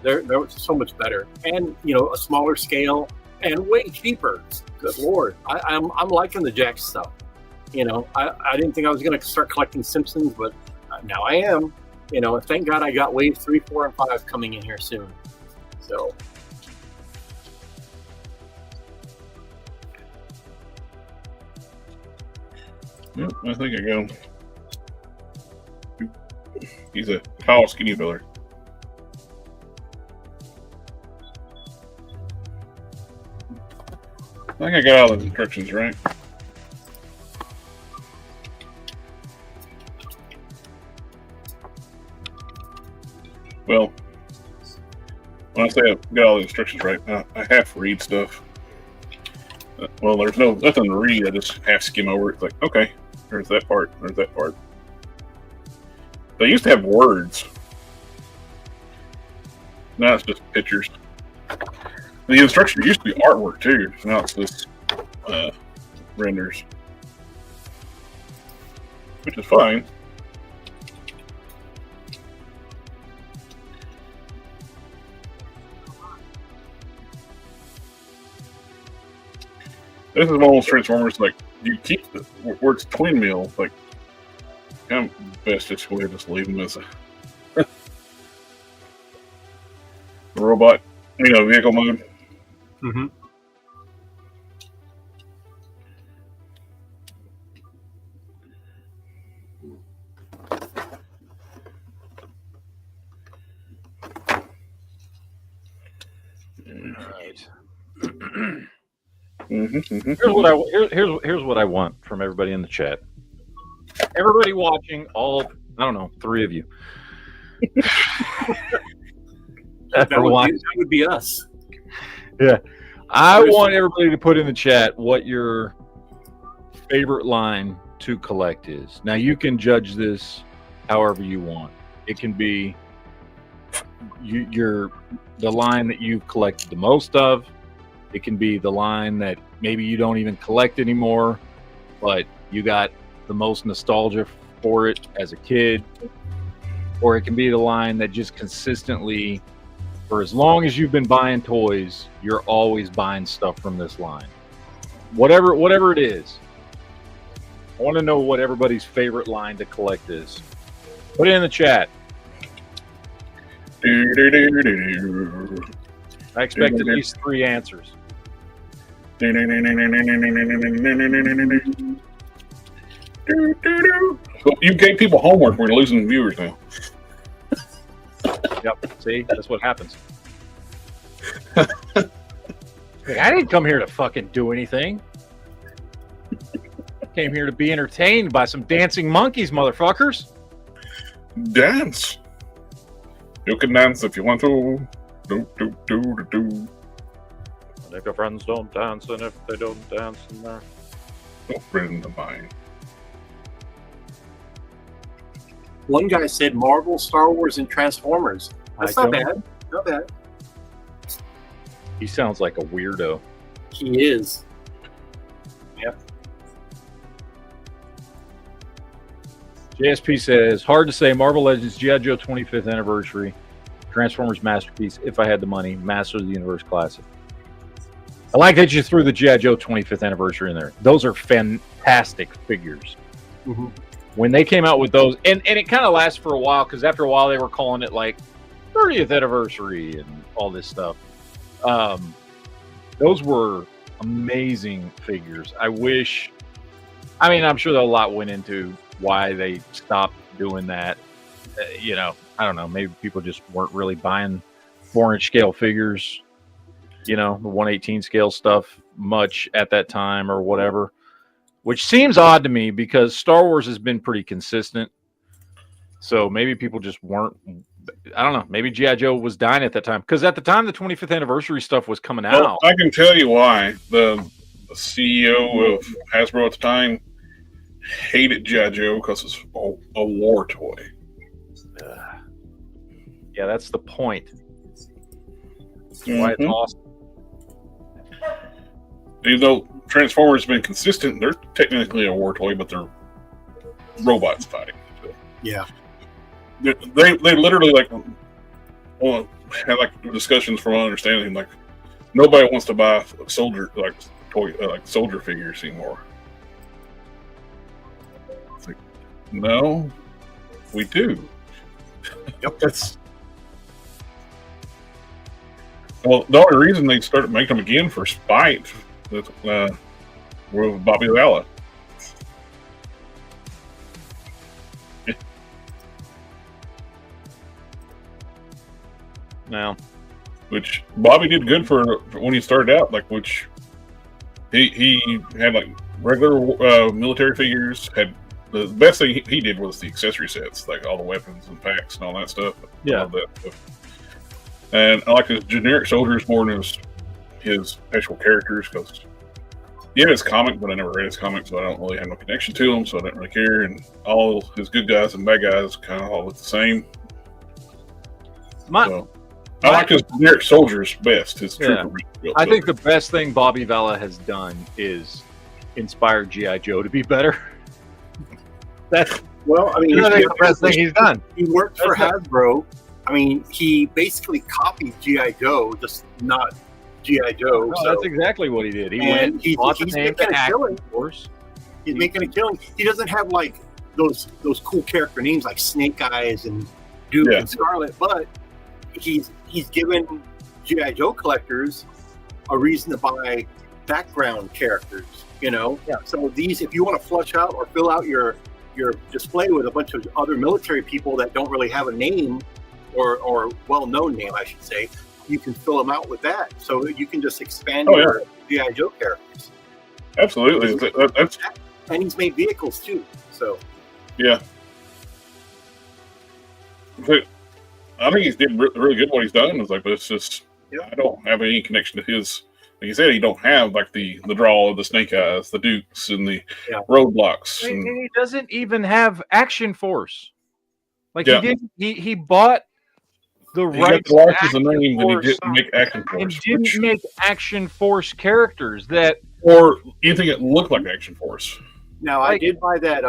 They're so much better, and a smaller scale and way cheaper. Good Lord, I'm liking the Jax stuff. I didn't think I was going to start collecting Simpsons, but now I am. Thank God I got Wave 3, 4, and 5 coming in here soon. So. Yep, I think I got him. He's a tall, skinny fella. I think I got all the instructions right. Well, when I say I got all the instructions right, I half read stuff. Well, there's nothing to read. I just half skim over it. It's like, okay, there's that part. There's that part. They used to have words. Now it's just pictures. The instruction used to be artwork too. So now it's just renders, which is fine. This is one of those Transformers, like, you keep where it's twin mill, like, I'm best just go ahead and just leave them as a robot, vehicle mode. Mm-hmm. All right. Here's what I want from everybody in the chat. Everybody watching, I don't know, 3 of you. that would be us. Yeah. I want everybody to put in the chat what your favorite line to collect is. Now, you can judge this however you want. It can be the line that you've collected the most of. It can be the line that maybe you don't even collect anymore, but you got the most nostalgia for it as a kid. Or it can be the line that just consistently, for as long as you've been buying toys, you're always buying stuff from this line. Whatever it is. I want to know what everybody's favorite line to collect is. Put it in the chat. I expect at least 3 answers. Well, you gave people homework. We're losing viewers now. Yep. See, that's what happens. Hey, I didn't come here to fucking do anything. I came here to be entertained by some dancing monkeys, motherfuckers. Dance. You can dance if you want to. Do. If your friends don't dance, and if they don't dance, then they're no friend of mine. One guy said Marvel, Star Wars, and Transformers. That's not bad. Not bad. He sounds like a weirdo. He is. Yep. JSP says, hard to say. Marvel Legends, G.I. Joe 25th anniversary, Transformers Masterpiece, if I had the money, Master of the Universe Classic. I like that you threw the G.I. Joe 25th anniversary in there. Those are fantastic figures. Mm-hmm. When they came out with those, and it kind of lasted for a while, because after a while they were calling it like 30th anniversary and all this stuff. Those were amazing figures. I'm sure a lot went into why they stopped doing that. I don't know. Maybe people just weren't really buying 4-inch scale figures, the 1/18 scale stuff much at that time or whatever, which seems odd to me because Star Wars has been pretty consistent. So maybe people just weren't I don't know. Maybe G.I. Joe was dying at that time. Because at the time, the 25th anniversary stuff was coming Well, out. I can tell you why. The CEO of Hasbro at the time hated G.I. Joe because it's a war toy. Yeah, that's the point. That's why it's awesome. Even though Transformers have been consistent, they're technically a war toy, but they're robots fighting. So Yeah. they literally had like discussions from my understanding, like nobody wants to buy soldier soldier figures anymore. It's like, no, we do. Yep. Well, the only reason they started making them again for spite with Bobby Valla. Now, Which Bobby did good for when he started out, which he had like regular military figures. Had the best thing he did was the accessory sets, like all the weapons and packs and all that stuff. Yeah. I love that stuff. And I like his generic soldiers more than his special characters because he had his comic, but I never read his comic, so I don't really have no connection to him, so I didn't really care. And all his good guys and bad guys kind of all look the same. So, I like his generic soldiers best. His trooper. I think the best thing Bobby Valla has done is inspire G.I. Joe to be better. That's the best thing he's done. He worked for Hasbro. I mean, he basically copied G.I. Joe, just not G.I. Joe. No, so. That's exactly what he did. He went he's making a killing. He's making a killing. He doesn't have like those cool character names like Snake Eyes and Duke and Scarlet, but he's given G.I. Joe collectors a reason to buy background characters, Yeah. So these, if you want to flush out or fill out your display with a bunch of other military people that don't really have a name or well-known name, I should say, you can fill them out with that. So you can just expand your G.I. Joe characters. Absolutely. And he's made vehicles too. So yeah. But I think he's did really good what he's done. But it's just I don't have any connection to his. Like you said, he don't have like the draw of the Snake Eyes, the Dukes, and the Roadblocks. And he doesn't even have Action Force. Like he bought the rights to Action name, and he didn't make Action Force. And didn't make Action Force characters that or anything that looked like Action Force. Now I did buy that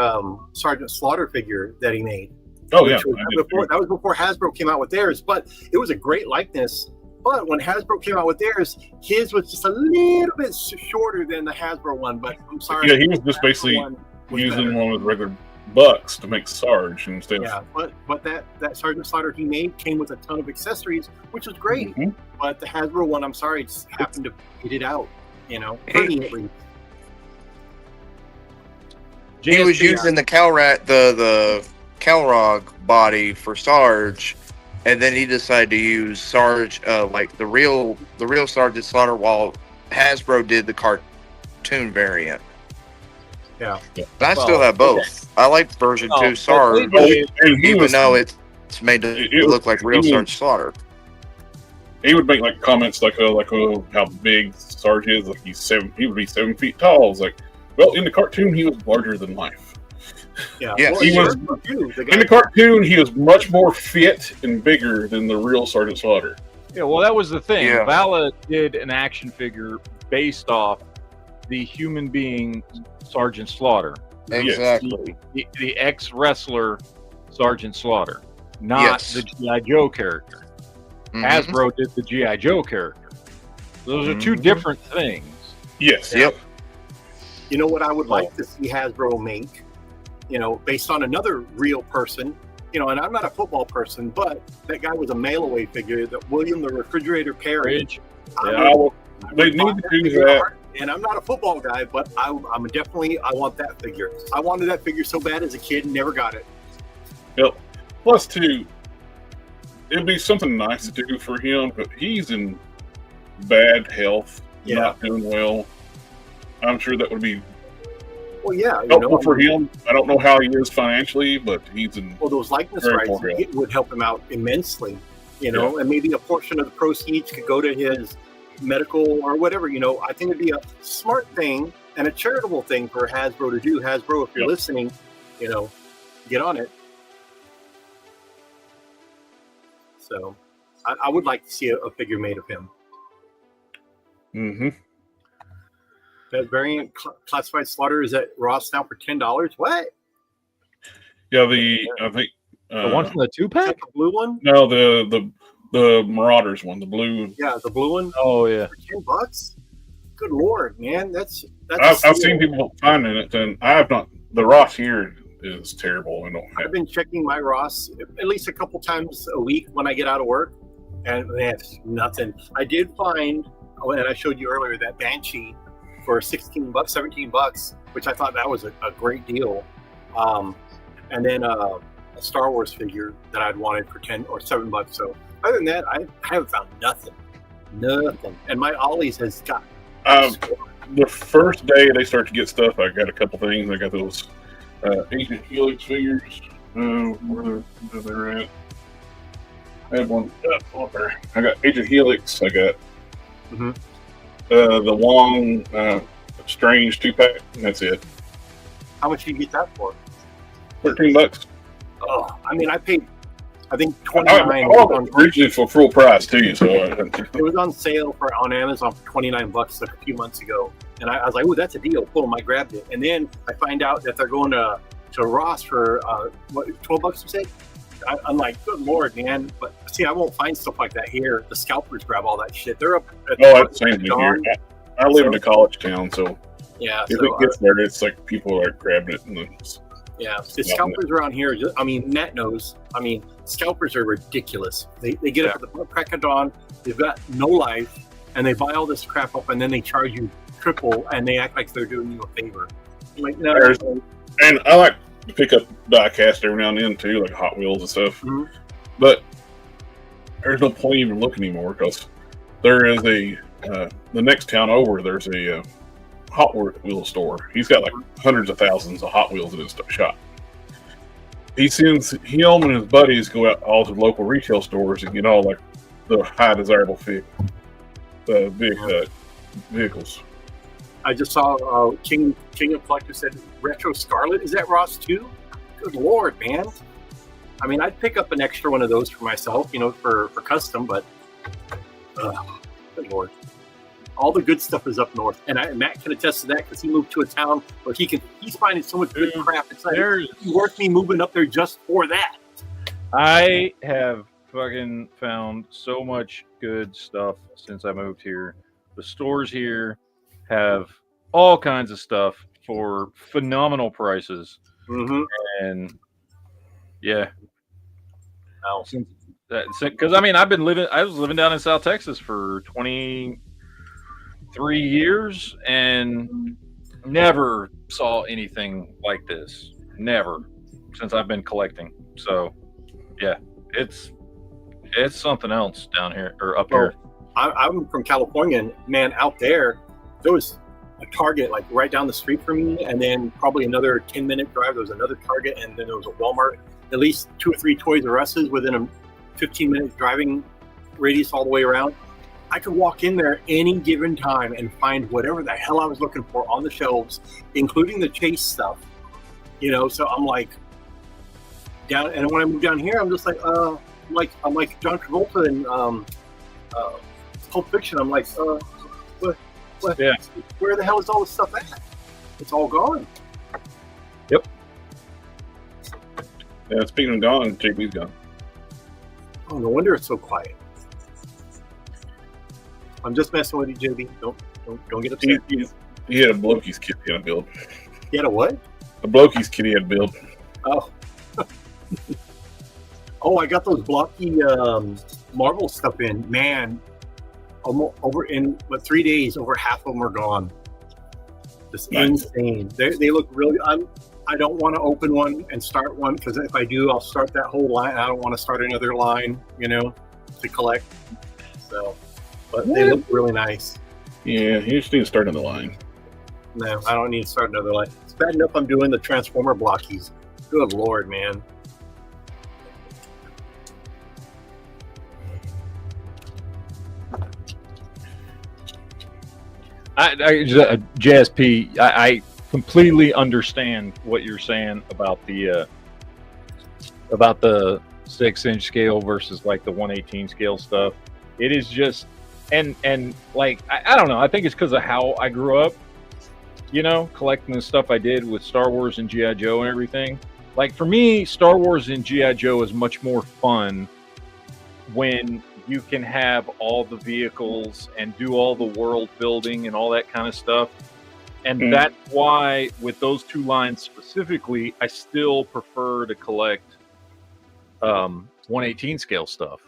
Sergeant Slaughter figure that he made. Oh yeah, that was before Hasbro came out with theirs, but it was a great likeness. But when Hasbro came out with theirs, his was just a little bit shorter than the Hasbro one. But I'm sorry. Yeah, he was just basically using one of the regular bucks to make Sarge instead. Yeah, but that Sergeant Slaughter he made came with a ton of accessories, which was great. Mm-hmm. But the Hasbro one, I'm sorry, just happened to beat it out. Conveniently. He was using the Calrog body for Sarge, and then he decided to use Sarge, like the real Sergeant Slaughter, while Hasbro did the cartoon variant. Yeah. But I still have both. I like version 2 Sarge, even though it's made to look like real Sergeant Slaughter. He would make like comments like how big Sarge is, like he would be 7 feet tall. It's like, well, in the cartoon he was larger than life. Yeah, yes. He was in the cartoon. He was much more fit and bigger than the real Sergeant Slaughter. Yeah, well, that was the thing. Yeah. Valla did an action figure based off the human being Sergeant Slaughter. Exactly. The ex-wrestler Sergeant Slaughter, not the G.I. Joe character. Mm-hmm. Hasbro did the G.I. Joe character. Those are two different things. Yes. Yep. You know what I would like to see Hasbro make? Based on another real person. And I'm not a football person, but that guy was a mail-away figure. That William the Refrigerator Perry. They need to do that. And I'm not a football guy, but I want that figure. I wanted that figure so bad as a kid and never got it. Yep. Plus, too, it'd be something nice to do for him, but he's in bad health, not doing well. I'm sure that would be Well, yeah, helpful for him. I don't know how he is financially, but he's in. Well, those likeness very rights poor health. would help him out immensely, and maybe a portion of the proceeds could go to his medical or whatever. I think it'd be a smart thing and a charitable thing for Hasbro to do. Hasbro, if you're listening, get on it. So, I would like to see a figure made of him. Mm-hmm. That variant classified slaughter is at Ross now for $10. What? Yeah, I think The one from the Is that 2-pack? the blue one? no, the Marauders one, the blue. Yeah, the blue one Oh yeah. for $10. Good Lord, man, that's. I've seen people finding it, and I have not. The Ross here is terrible. I don't I've have. been checking my Ross at least a couple times a week when I get out of work, and man, it's nothing. I did find, and I showed you earlier, that Banshee for $16, $17, which I thought that was a great deal. And then a Star Wars figure that I'd wanted for $10 or $7. So other than that, I haven't found nothing. And my Ollie's has got. The first day they start to get stuff, I got a couple things. I got those Agent Helix figures. Where they're at. I had one up there. I got Agent Helix. I got the Wong Strange 2-pack. And that's it. How much did you get that for? $13. Oh, I mean, I paid, I think I $29. originally for full price too, so It was on sale on Amazon for $29 a few months ago, and I was like, "Oh, that's a deal." Boom, I grabbed it, and then I find out that they're going to Ross for $12. You said? I'm like, "Good Lord, man!" But see, I won't find stuff like that here. The scalpers grab all that shit. They're up. that's the same thing here. I live in a college town, so yeah. if it gets there, it's like people are grabbing it. Yeah, the scalpers around here, I mean, Matt knows. I mean, scalpers are ridiculous. They get up at the crack of dawn, they've got no life, and they buy all this crap up, and then they charge you triple, and they act like they're doing you a favor. I'm like, no. And I like to pick up die-cast every now and then, too, like Hot Wheels and stuff. Mm-hmm. But there's no point even looking anymore, because there is the next town over, there's a Hot Wheels store. He's got like hundreds of thousands of Hot Wheels in his shop. Him and his buddies go out all to local retail stores and get all like the high desirable vehicles. I just saw King of Collectors said Retro Scarlet is at Ross too. Good Lord, man! I mean, I'd pick up an extra one of those for myself, for custom, but good Lord. All the good stuff is up north, and Matt can attest to that because he moved to a town where he's finding so much good crap. It's like it's worth me moving up there just for that. I have fucking found so much good stuff since I moved here. The stores here have all kinds of stuff for phenomenal prices, and yeah. Because I mean, I was living down in South Texas for 23 years and never saw anything like this. Never, since I've been collecting. So, yeah, it's something else down here or up here. I'm from California, and man, out there was a Target like right down the street from me, and then probably another 10-minute drive. There was another Target, and then there was a Walmart. At least 2 or 3 Toys R Us's within a 15-minute driving radius all the way around. I could walk in there any given time and find whatever the hell I was looking for on the shelves, including the Chase stuff. So I'm like down, and when I moved down here, I'm just like, I'm like John Travolta in Pulp Fiction. I'm like, what? Yeah. Where the hell is all this stuff at? It's all gone. Yep. Yeah, speaking of gone, JB's gone. Oh, no wonder it's so quiet. I'm just messing with you, JB. Don't get upset. He had a Blokey's kit he had to build. He had a what? A Blokey's kit he had to build. Oh. I got those blocky Marvel stuff in. Man, over in 3 days, over half of them are gone. Just insane. They look really. I don't want to open one and start one because if I do, I'll start that whole line. I don't want to start another line, to collect. So, but they look really nice. Yeah, you just need to start on the line. No, I don't need to start another line. It's bad enough I'm doing the Transformer blockies. Good Lord, man. JSP, I completely understand what you're saying about the 6-inch scale versus like the 1/18 scale stuff. It is just, and like I don't know. I think it's because of how I grew up, you know, collecting the stuff I did with Star Wars and GI Joe and everything. Like for me, Star Wars and GI Joe is much more fun when you can have all the vehicles and do all the world building and all that kind of stuff. And that's why with those two lines specifically, I still prefer to collect 1/18 scale stuff.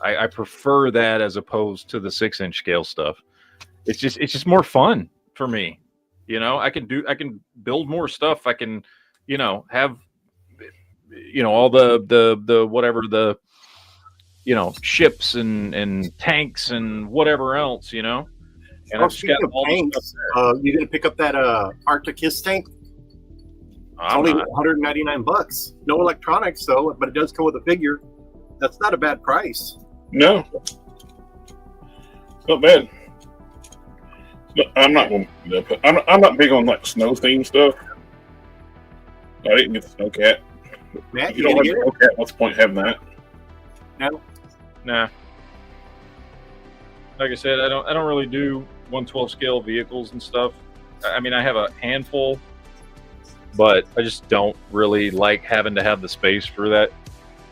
I prefer that as opposed to the 6-inch scale stuff. It's just more fun for me. You know, I can build more stuff. I can, you know, have, you know, all the whatever the, you know, ships and tanks and whatever else, you know. And I've speaking got of all tanks, you gonna pick up that Arctic Hiss tank? It's only $199. No electronics though, but it does come with a figure. That's not a bad price. No, it's not bad. No, I'm not going to put. I'm not big on like snow themed stuff. I didn't get the snow cat. Matt, You don't have the snow cat. What's the point having that? No. Nah. Like I said, I don't really do 1/12 scale vehicles and stuff. I mean, I have a handful, but I just don't really like having to have the space for that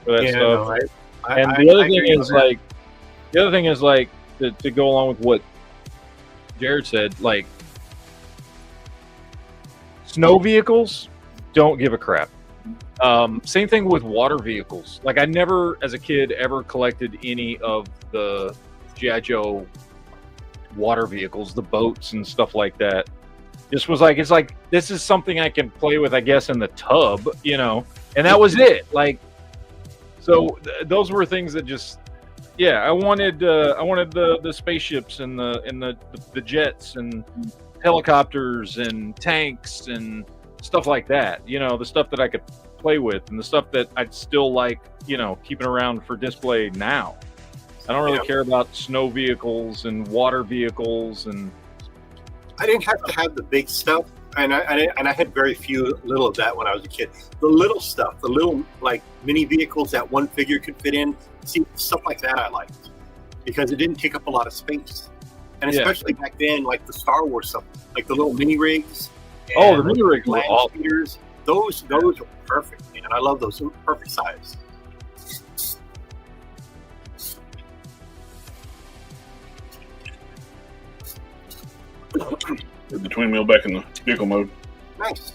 stuff. No, And the other thing is like to go along with what Jared said, like snow vehicles don't give a crap. Same thing with water vehicles. Like I never, as a kid, ever collected any of the GI Joe water vehicles, the boats and stuff like that. Just was like, it's like this is something I can play with, I guess, in the tub, you know, and that was it. Like, so those were things that just, yeah, I wanted the spaceships and the jets and helicopters and tanks and stuff like that. You know, the stuff that I could play with and the stuff that I'd still like, you know, keeping around for display now. I don't really care about snow vehicles and water vehicles, and I didn't have to have the big stuff, and I had very few little of that when I was a kid. The little stuff, the little like mini vehicles that one figure could fit in, see stuff like that I liked because it didn't take up a lot of space, and especially back then, like the Star Wars stuff, like the little mini rigs. Oh, the mini rigs were awesome. Speeders, those are perfect, man. I love those. They're perfect size. Put the twin wheel back in the vehicle mode. Nice.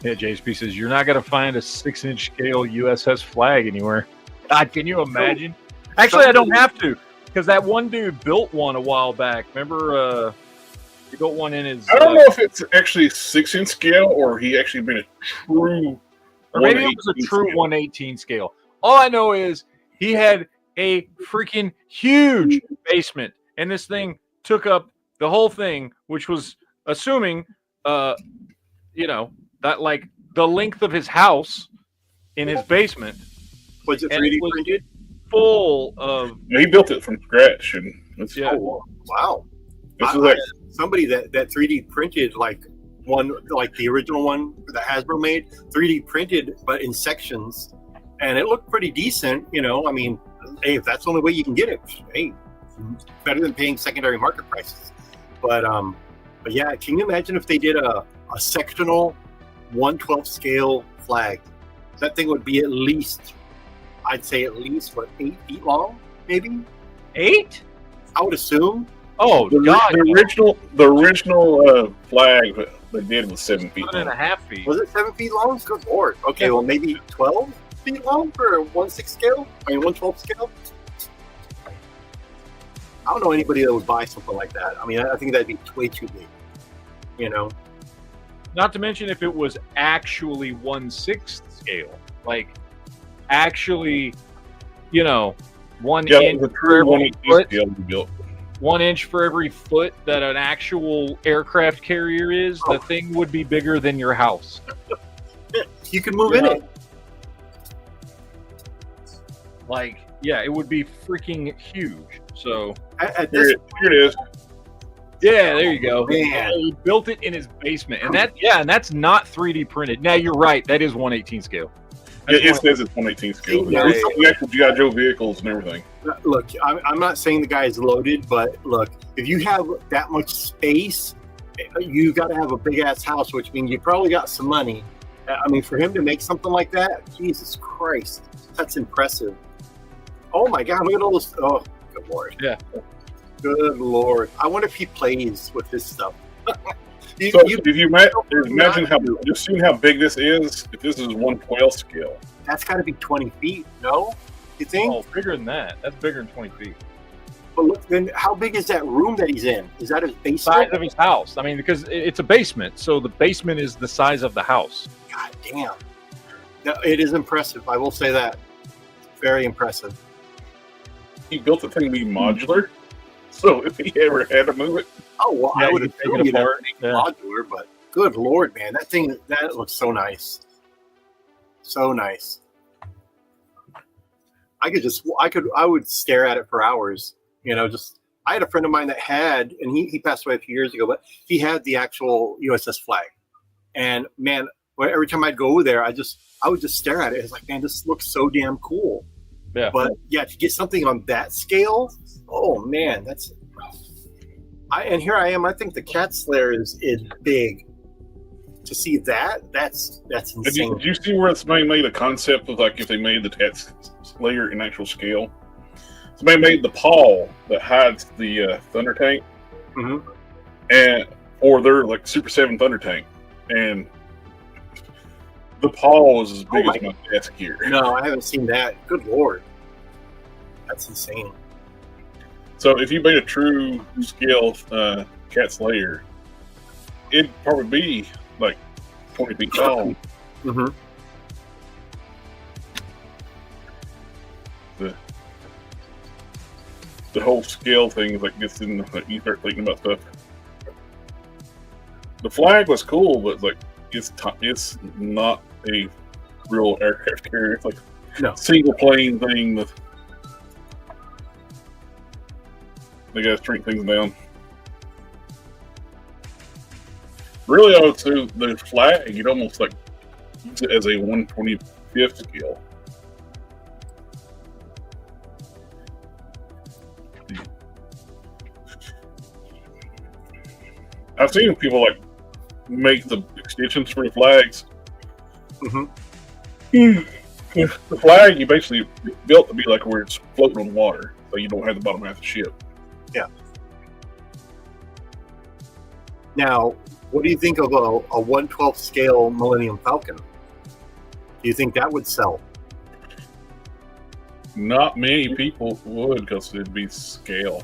Yeah, JSP says you're not gonna find a 6-inch scale USS flag anywhere. God, can you imagine? Actually, I don't have to, because that one dude built one a while back. Remember, he built one in his. I don't know if it's actually 6-inch scale or he actually been a true. Or maybe it was a true 1/18 scale. All I know is he had a freaking huge basement, and this thing took up the whole thing, which was assuming, you know, that like the length of his house in his basement. Was it 3D printed? Full of. Yeah, he built it from scratch, and it's Oh, wow. This is like Somebody that 3D printed like one, like the original one that Hasbro made, 3D printed, but in sections, and it looked pretty decent. You know, I mean, hey, if that's the only way you can get it, hey, better than paying secondary market prices. But yeah, can you imagine if they did a sectional 1/12 scale flag? That thing would be at least, I'd say at least, what, 8 feet long, maybe? 8? I would assume. Oh, the original flag that they did was 7 feet. 7.5 feet. Was it 7 feet long? Good Lord. Okay, well maybe 12 feet long for a 1/6 scale. I mean 1/12 scale. I don't know anybody that would buy something like that. I mean, I think that'd be way too big. You know. Not to mention if it was actually 1/6 scale, like actually, you know, 1 inch the for every 1/18 foot. scale we built. 1 inch for every foot that an actual aircraft carrier is, the thing would be bigger than your house. You can move in it. Like, yeah, it would be freaking huge. So Here it is. yeah, there you go. Man. He built it in his basement, and that's not 3D printed. Now you're right, that is 1/18 scale. Yeah, it says it's 1/18 scale. Yeah. It's the actual G.I. Joe vehicles and everything. Look, I'm not saying the guy is loaded, but look, if you have that much space, you got to have a big ass house, which means you probably got some money. I mean, for him to make something like that, Jesus Christ, that's impressive. Oh my God, look at all this. Oh, good Lord. Yeah. Good Lord. I wonder if he plays with this stuff. If you imagine how, you've seen how big this is, if this is 1/12 scale. That's got to be 20 feet, no? You think? Oh, bigger than that. That's bigger than 20 feet. But look, then how big is that room that he's in? Is that his basement? Size of his house. I mean, because it's a basement, so the basement is the size of the house. God damn. No, it is impressive. I will say that. Very impressive. He built the thing to be modular, so if he ever had to move it. Oh, well, Yeah, I would you have can take taken it it apart. apart. Modular, but good Lord, man. That looks so nice. So nice. I would stare at it for hours. You know, I had a friend of mine that had, and he passed away a few years ago, but he had the actual USS flag. And man, every time I'd go over there, I would just stare at it. It's like, man, this looks so damn cool. Yeah. But yeah, to get something on that scale, oh man, and here I am. I think the Cat Slayer is big. To see that's insane. Did you see where somebody made a concept of like if they made the Cat Slayer in actual scale? Somebody made the paw that hides the Thunder Tank, or their like Super 7 Thunder Tank, and the paw is as big as my desk here. No, I haven't seen that. Good Lord, that's insane. So if you made a true scale Cat Slayer, it'd probably be like 20 feet tall. The whole scale thing like gets in, like, you start thinking about stuff. The flag was cool, but like it's not a real aircraft carrier. It's like single plane thing with they gotta shrink things down. Really, I would say the flag, you'd almost like use it as a 1/25th scale. I've seen people like make the extensions for the flags. The flag, you basically built to be like where it's floating on water, so you don't have the bottom half of the ship. Yeah. Now, what do you think of a 1/12 scale Millennium Falcon? Do you think that would sell? Not many people would, because it'd be scale.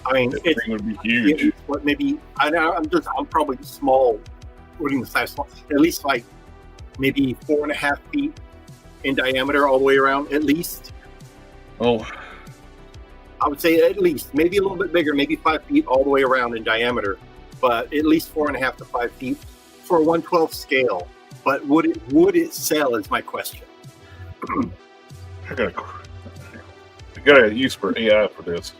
I mean, That thing would be huge. What maybe I'm probably small, putting the size small. At least like maybe 4.5 feet in diameter all the way around, at least. Oh, I would say at least, maybe a little bit bigger, maybe 5 feet all the way around in diameter, but at least 4.5 to 5 feet for a 1/12 scale. But would it sell? Is my question. I got a use for AI for this.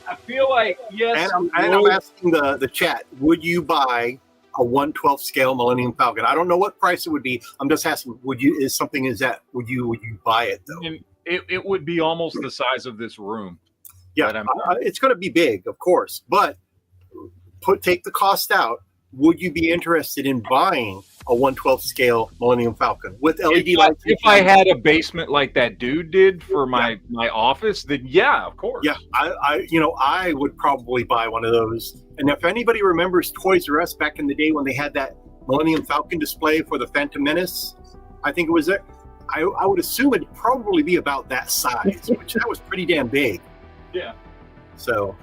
I feel like, yes. And I'm asking the chat, would you buy a 1/12 scale Millennium Falcon? I don't know what price it would be. I'm just asking, would you buy it though? And it would be almost the size of this room. Yeah, it's going to be big, of course, but take the cost out. Would you be interested in buying a 1/12 scale Millennium Falcon with LED lights? If I had a basement like that dude did for my office, then yeah, of course. Yeah, I would probably buy one of those. And if anybody remembers Toys R Us back in the day when they had that Millennium Falcon display for the Phantom Menace, I think it was there. I would assume it'd probably be about that size, which that was pretty damn big. Yeah. So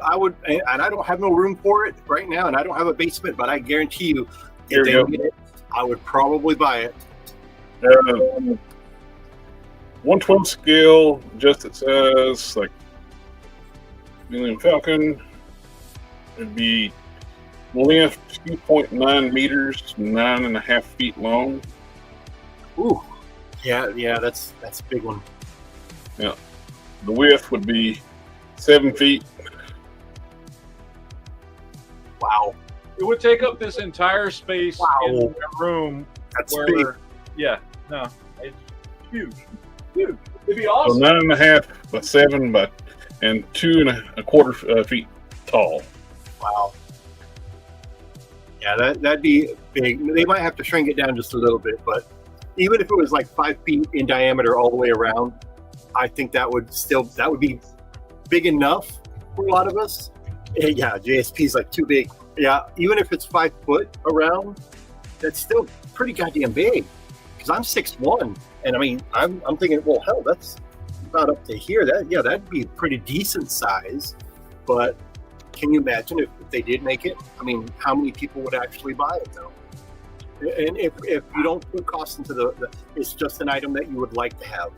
I would, and I don't have no room for it right now, and I don't have a basement, but I guarantee you, if they get it, I would probably buy it. 1/12 scale, just it says like Millennium Falcon would be length 2.9 meters, 9.5 feet long. Ooh, yeah, that's a big one. Yeah, the width would be 7 feet. Wow, It would take up this entire space in the room. that's Where, big. yeah, no, it's huge. It'd be So awesome. 9.5 by 7 by and 2.25 feet tall. Wow. Yeah, that'd be big. They might have to shrink it down just a little bit, but even if it was like 5 feet in diameter all the way around, I think that would be big enough for a lot of us. Yeah, JSP is like too big. Yeah, even if it's 5 foot around, that's still pretty goddamn big. Because I'm 6'1", and I mean, I'm thinking, well, hell, that's not up to here. That'd be a pretty decent size. But can you imagine if they did make it? I mean, how many people would actually buy it though? And if you don't put cost into the it's just an item that you would like to have.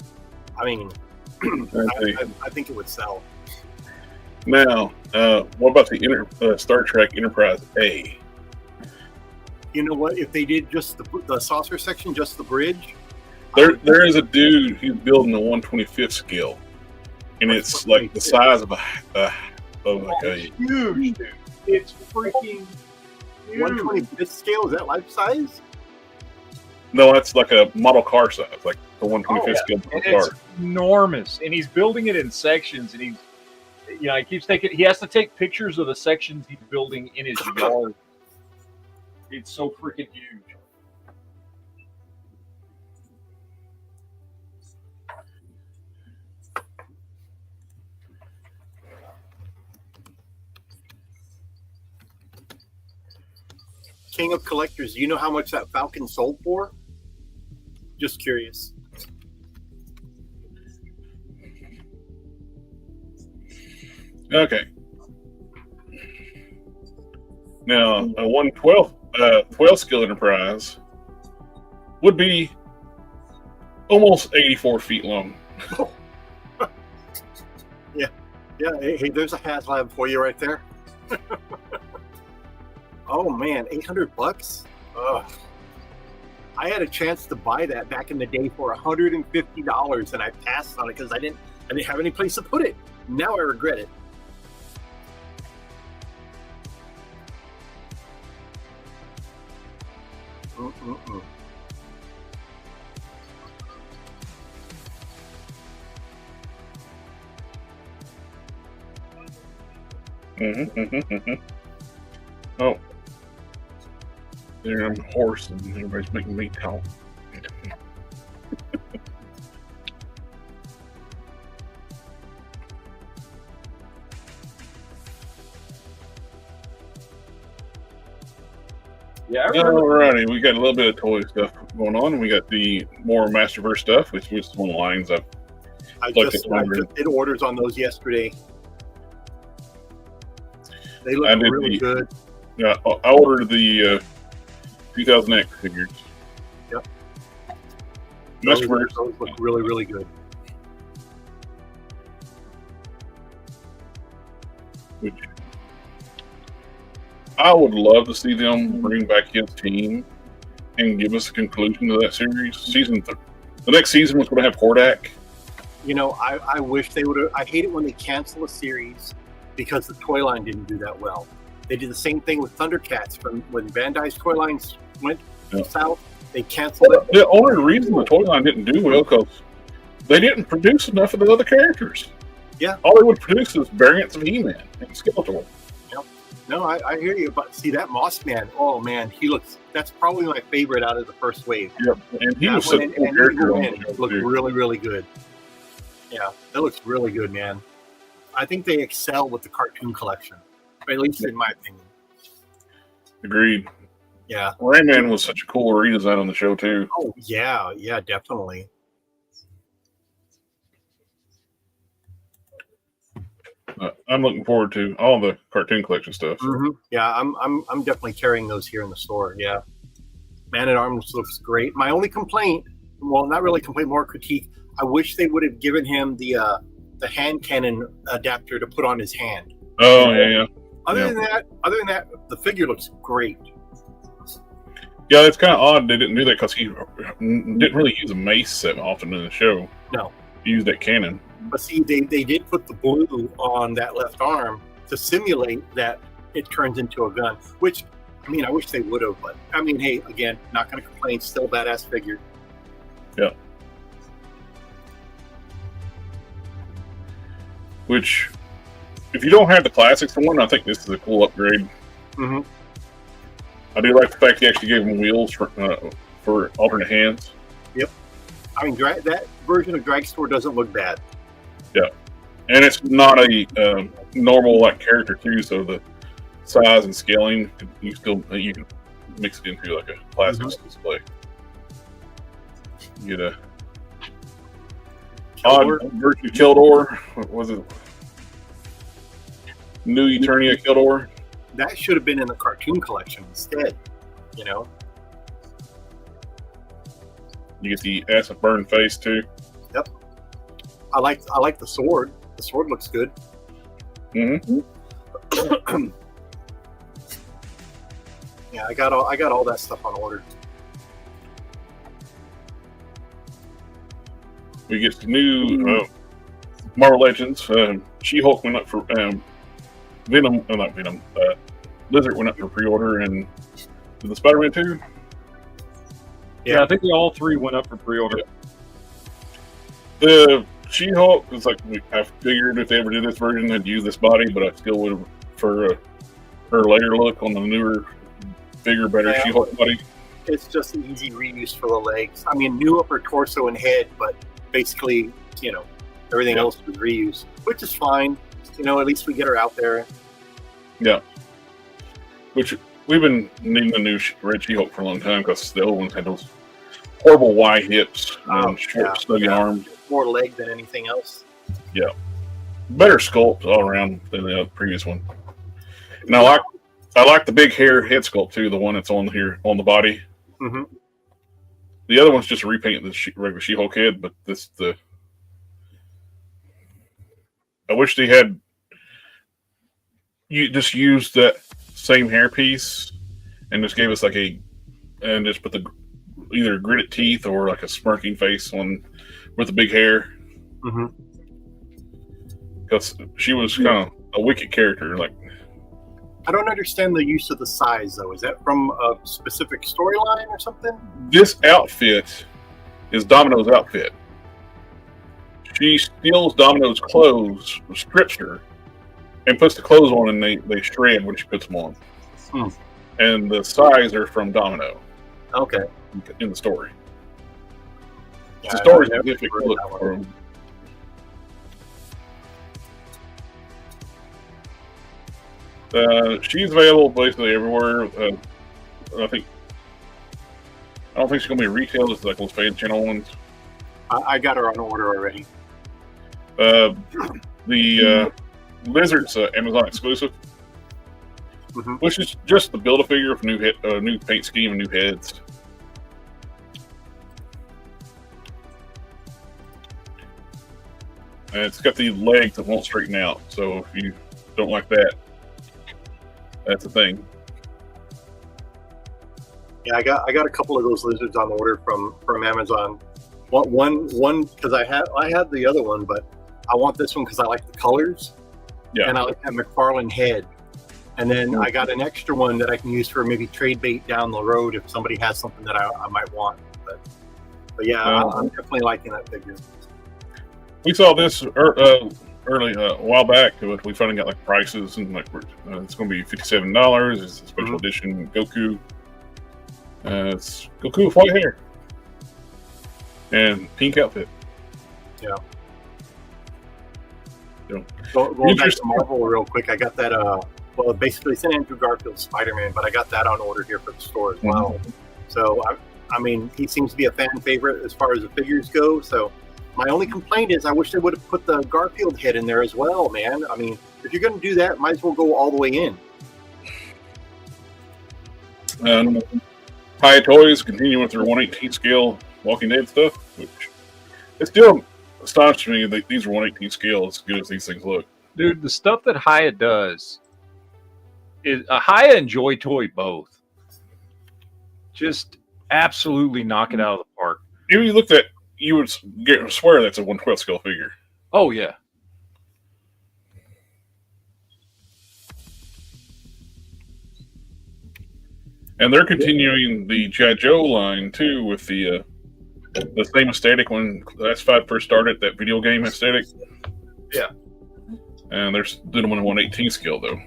I mean, I think it would sell. Now, what about the Star Trek Enterprise A? You know what? If they did just the saucer section, just the bridge. There is a dude who's building a 1/25th scale, and it's like the size of a Huge, dude. It's freaking huge. 1/25th scale, is that life size? No, that's like a model car size, like the 1/25th scale And car. it's enormous, and he's building it in sections, and he has to take pictures of the sections he's building in his yard. It's so freaking huge. King of Collectors, do you know how much that Falcon sold for? Just curious. Okay. Now, a 12 scale Enterprise would be almost 84 feet long. Yeah, hey, there's a HasLab for you right there. Oh man, $800? Ugh. I had a chance to buy that back in the day for $150, and I passed on it because I didn't have any place to put it. Now I regret it. Mm-mm-mm. Oh, there I'm a horse, and everybody's making me talk. Yeah, I remember. Alrighty, we got a little bit of toy stuff going on. We got the more Masterverse stuff, which was one of the lines up. I Like just it's did orders on those yesterday. They look I did really good. Yeah, I ordered the 2000X figures. Yep. Masterverse. Those look really, really good. Which I would love to see them bring back his team and give us a conclusion to that series. The next season was going to have Hordak. You know, I wish they would have. I hate it when they cancel a series because the toy line didn't do that well. They did the same thing with Thundercats when Bandai's toy lines went south. They canceled it. The only reason the toy line didn't do well because they didn't produce enough of the other characters. Yeah. All they would produce is variants of He-Man and Skeletor. No, I hear you. But see that Moss Man. Oh man, that's probably my favorite out of the first wave. Yep, and he That was such a one cool and character Evil on Man the show, looked too. really, really good. Yeah, that looks really good, man. I think they excel with the cartoon collection, at least in my opinion. Agreed. Yeah. Rayman was such a cool redesign on the show too. Oh yeah, definitely. I'm looking forward to all the cartoon collection stuff. Mm-hmm. Yeah, I'm definitely carrying those here in the store. Yeah, Man at Arms looks great. My only complaint, well, not really complaint, more critique. I wish they would have given him the hand cannon adapter to put on his hand. Oh yeah. Other than that, the figure looks great. Yeah, it's kind of odd they didn't do that because he didn't really use a mace that often in the show. No. He used that cannon. But see, they did put the blue on that left arm to simulate that it turns into a gun, which, I mean, I wish they would have, but, I mean, hey, again, not going to complain, still a badass figure. Yeah. Which, if you don't have the classics one, I think this is a cool upgrade. Mm-hmm. I do like the fact he actually gave him wheels for alternate hands. Yep. I mean, that version of Dragstore doesn't look bad. Yeah. And it's not a normal like character too, so the size and scaling you can mix it into like a plastics display. You get a odd version of Kildor. What was it? New Eternia Kildor. That should have been in the cartoon collection instead, you know. You get the acid burn face too. Yep. I like the sword. The sword looks good. Mm-hmm. Yeah, I got all that stuff on order. We get the new Marvel Legends. She-Hulk went up for Venom. Not Venom. Lizard went up for pre-order, and did the Spider-Man 2? Yeah, I think they all three went up for pre-order. The She-Hulk is like, I figured if they ever did this version, they'd use this body, but I still would prefer her later look on the newer, bigger, better She-Hulk body. It's just an easy reuse for the legs. I mean, new upper torso and head, but basically, you know, everything else was reused, which is fine. You know, at least we get her out there. Yeah. Which we've been needing a new Red She-Hulk for a long time because the old ones had those horrible wide hips and short, snuggy arms. More leg than anything else. Yeah. Better sculpt all around than the previous one. And I like the big hair head sculpt too, the one that's on here on the body. Mm-hmm. The other one's just a repaint of the regular She-Hulk head, but I wish they had just used that same hair piece and just gave us and just put the either gritted teeth or like a smirking face on with the big hair. Mm-hmm. Because she was kind of a wicked character. Like, I don't understand the use of the size though. Is that from a specific storyline or something? This outfit is Domino's outfit. She steals Domino's clothes, strips her, and puts the clothes on, and they shred when she puts them on. Hmm. And the size are from Domino. Okay. In the story. Yeah, It's a story specific look for them. She's available basically everywhere. I don't think she's gonna be retail. It's like those fan channel ones. I got her on order already. The Lizard's Amazon exclusive, which is just the Build-A-Figure of new paint scheme and new heads. And it's got the legs that won't straighten out. So if you don't like that, that's the thing. Yeah, I got a couple of those lizards on order from Amazon. One because I had the other one, but I want this one because I like the colors. Yeah. And I like that McFarlane head. And then I got an extra one that I can use for maybe trade bait down the road if somebody has something that I might want. But yeah, I'm definitely liking that figure. We saw this early a while back, but we finally got like prices and like it's going to be $57. It's a special edition Goku. It's Goku with white hair and pink outfit. Yeah. So, going back to Marvel real quick, I got that. Well, basically, it's an Andrew Garfield Spider-Man, but I got that on order here for the store as well. So, I mean, he seems to be a fan favorite as far as the figures go. So, my only complaint is I wish they would have put the Garfield head in there as well, man. I mean, if you're going to do that, might as well go all the way in. Hiya Toys continue with their 1/18 scale Walking Dead stuff, which it's still astonished me that these are 1/18 scale as good as these things look. Dude, the stuff that Hiya does is Hiya and Joy Toy both. Just absolutely knock it out of the park. If you looked at, you would swear that's a 1/12 scale figure. Oh yeah. And they're continuing the G.I. Joe line too with the same aesthetic when Class 5 first started, that video game aesthetic. Yeah. And they're doing them in 1/18 scale though.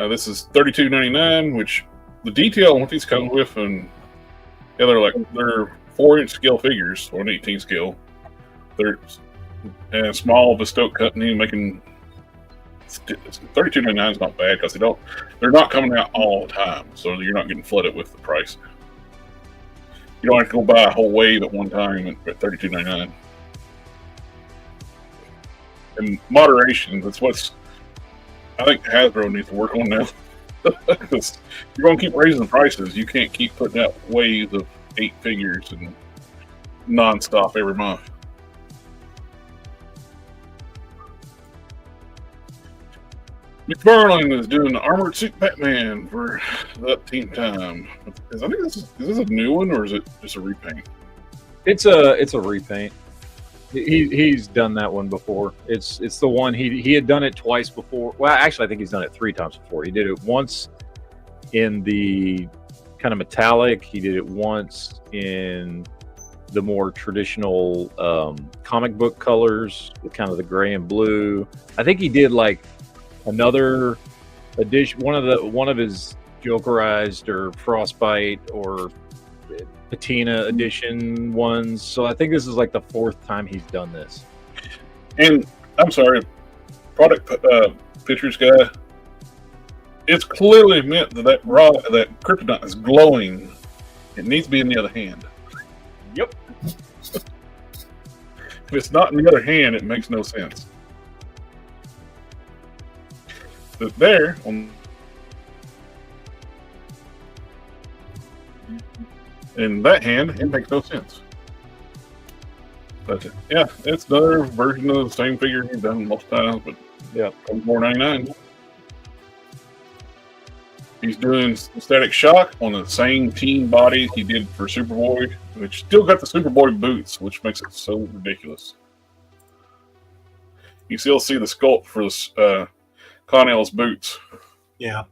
This is $32.99, which the detail on what these come with, and yeah, they're 4-inch scale figures, 1/18 scale. They're a small bespoke company making. $32.99 is not bad because they're not coming out all the time, so you're not getting flooded with the price. You don't have to go buy a whole wave at one time at $32.99. And moderation, that's what's I think Hasbro needs to work on now. Because you're going to keep raising the prices. You can't keep putting out waves of 8 figures and nonstop every month. McFarlane is doing the Armored Suit Batman for the Team Time. I think is this a new one or is it just a repaint? It's a repaint. He's done that one before. It's the one he had done it twice before. Well, actually, I think he's done it 3 times before. He did it once in the kind of metallic. He did it once in the more traditional comic book colors, kind of the gray and blue. I think he did like another edition, one of his Jokerized or Frostbite or Patina edition ones. So I think this is like the 4th time he's done this. And I'm sorry, product pictures guy. It's clearly meant that kryptonite is glowing. It needs to be in the other hand. Yep. If it's not in the other hand, it makes no sense. But there, in that hand, it makes no sense. But yeah, it's another version of the same figure he's done most times, but yeah, $4.99. He's doing Static Shock on the same team body he did for Superboy, which still got the Superboy boots, which makes it so ridiculous. You still see the sculpt for this Connell's boots. Yeah.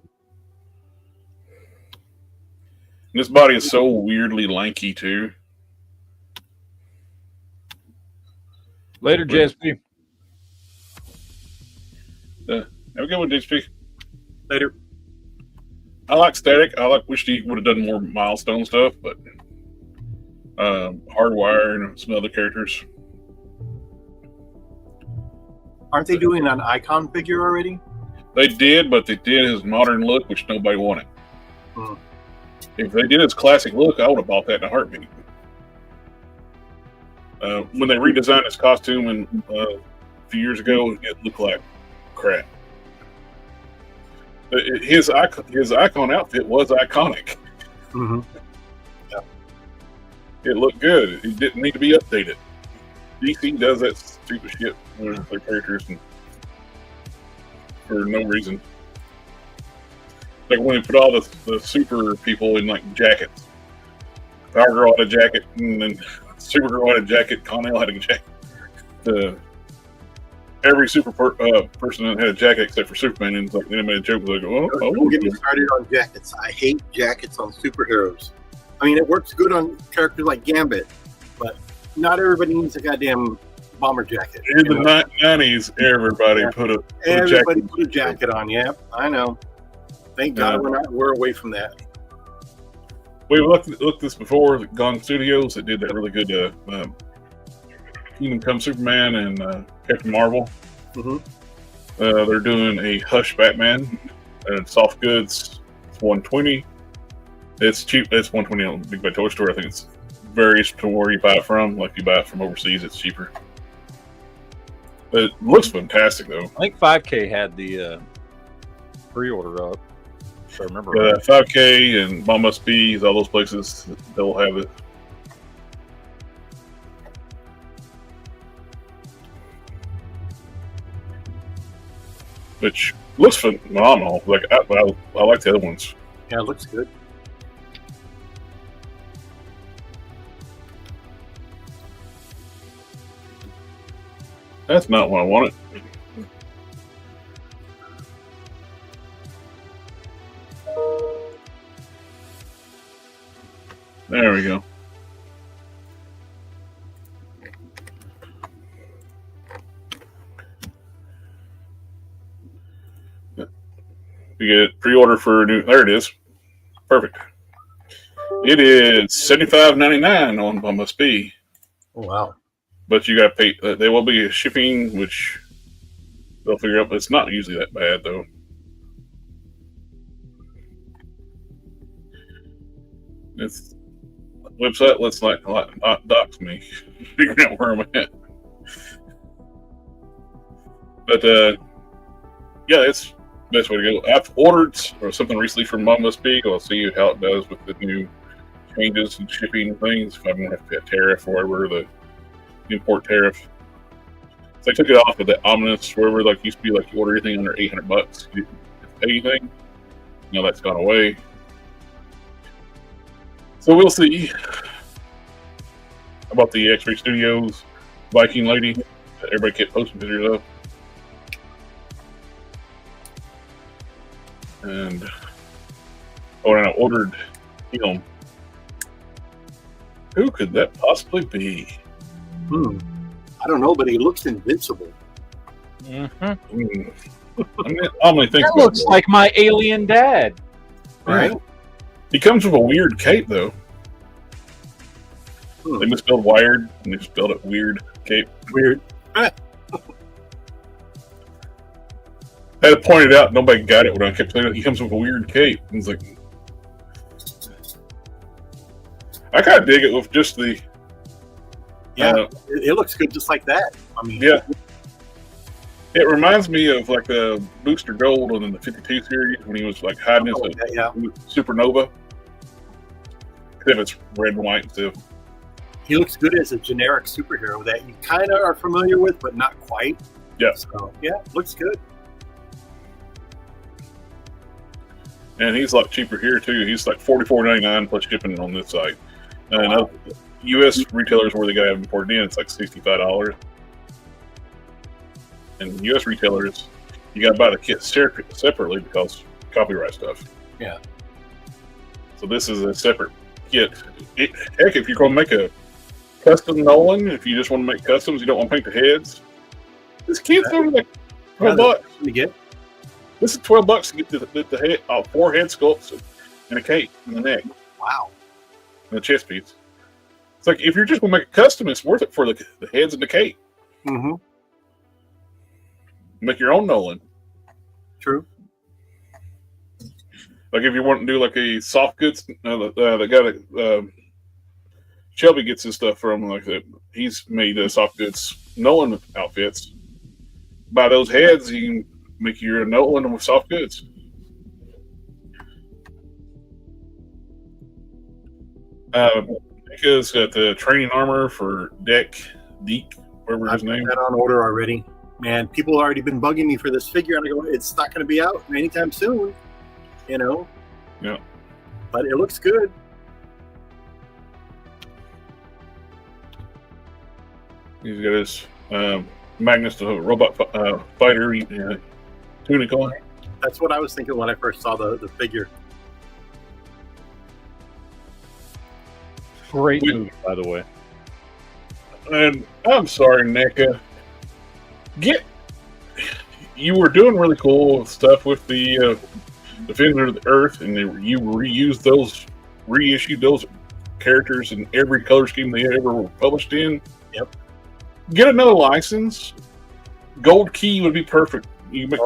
And this body is so weirdly lanky too. Later, JSP. Have a good one, JSP. Later. I like Static. Wish he would have done more milestone stuff, but Hardwire and some other characters. Aren't they doing an Icon figure already? They did, but they did his modern look, which nobody wanted. Hmm. If they did his classic look, I would have bought that in a heartbeat. When they redesigned his costume a few years ago, it looked like crap. His icon outfit was iconic. Mm-hmm. Yeah. It looked good. It didn't need to be updated. DC does that stupid shit with their characters for no reason. Like when they put all the super people in like jackets. Power Girl had a jacket, and then Supergirl had a jacket. Connell had a jacket. Every super person had a jacket except for Superman, and like, they made a joke like, Don't get me started on jackets. I hate jackets on superheroes. I mean, it works good on characters like Gambit, but not everybody needs a goddamn bomber jacket. In the 90s, everybody put a jacket on. Yeah, I know. Thank God we're away from that. We looked this before. Gong Studios that did that really good Kingdom Come Superman and Captain Marvel. Mm-hmm. They're doing a Hush Batman and soft goods. It's $120. It's cheap. It's $120 on Big Bad Toy Store. I think it's varies to where you buy it from. Like you buy it from overseas, it's cheaper. But it looks fantastic though. I think 5K had the pre-order up. If I remember Yeah, right. 5K and Mom Must Be, all those places, they'll have it. which looks phenomenal. Like I like the other ones. Yeah, it looks good. That's not what I wanted. There we go. We get pre-order for new. There it is. Perfect. It is $75.99 on Must Be. Oh wow. But you got to pay. There will be shipping, which they'll figure out. But it's not usually that bad, though. It's website. Let's not dox me. Figuring out where I'm at. But yeah, it's the best way to go. I've ordered or something recently from Must Be. I'll see how it does with the new changes and shipping and things. If I'm gonna have to pay a tariff or whatever the import tariff. So I took it off of the ominous wherever like used to be like you order anything under $800, you didn't pay anything. Now that's gone away. So we'll see about the X-Ray Studios Viking lady that everybody kept posting pictures of. And and I ordered him. Who could that possibly be? I don't know, but he looks invincible. Mm-hmm. I'm only thinking That looks like my alien dad. Right? He comes with a weird cape, though. They misspelled wired, and they spelled it weird cape. Weird. I had to point it out. Nobody got it when I kept saying it. He comes with a weird cape. And it's like, I kind of dig it with just the. Yeah, it looks good just like that. I mean, yeah. It reminds me of like the Booster Gold in the 52 series when he was like hiding his supernova. Except it's red and white instead. He looks good as a generic superhero that you kind of are familiar with, but not quite. Yeah. So, yeah, looks good. And he's a lot cheaper here too. He's like $44.99 plus shipping on this site. And U.S. retailers where they got to have imported in, it's like $65. And U.S. retailers, you got to buy the kit separately because copyright stuff. Yeah. So this is a separate kit. Heck, if you're going to make a custom Nolan, if you just want to make customs, you don't want to paint the heads, this kit's only like $12. You get? This is $12 to get the head, 4 head sculpts and a cape in the neck. Wow. And the chest piece. It's like if you're just going to make a custom, it's worth it for the heads and the cape. Mm-hmm. Make your own Nolan. True. Like if you want to do like a soft goods, the guy that Shelby gets his stuff from, like that, he's made soft goods Nolan outfits. By those heads, you can make your Nolan with soft goods. Because got the training armor for Deke, whatever his name. I've got that on order already. Man, people have already been bugging me for this figure, and I go, it's not going to be out anytime soon, you know? Yeah. But it looks good. He's got his Magnus, the robot fighter tunic on. That's what I was thinking when I first saw the figure. Great movie, by the way. And I'm sorry, NECA. You were doing really cool stuff with the Defender of the Earth, and you reissued those characters in every color scheme they ever were published in. Yep. Get another license. Gold Key would be perfect. You make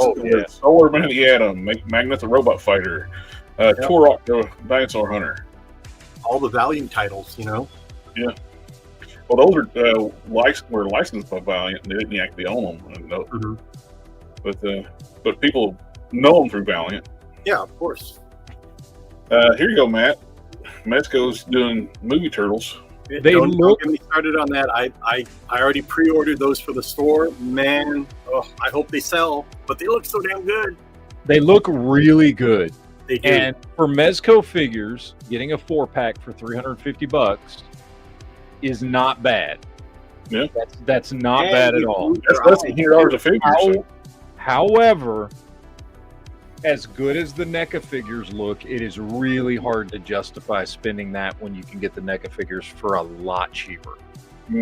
Solar Man the Atom, make Magnus a robot fighter, Turok the dinosaur hunter. All the Valiant titles, you know. Yeah. Well, those were licensed by Valiant, and they didn't actually own them. Mm-hmm. But people know them through Valiant. Yeah, of course. Here you go, Matt. Mezco's doing movie Turtles. Don't get me started on that. I already pre-ordered those for the store. Man, I hope they sell, but they look so damn good. They look really good. They do. And for Mezco figures, getting a 4-pack for $350 is not bad. Yeah, that's not bad at all. That's less than $100 a figure. However, as good as the NECA figures look, it is really hard to justify spending that when you can get the NECA figures for a lot cheaper.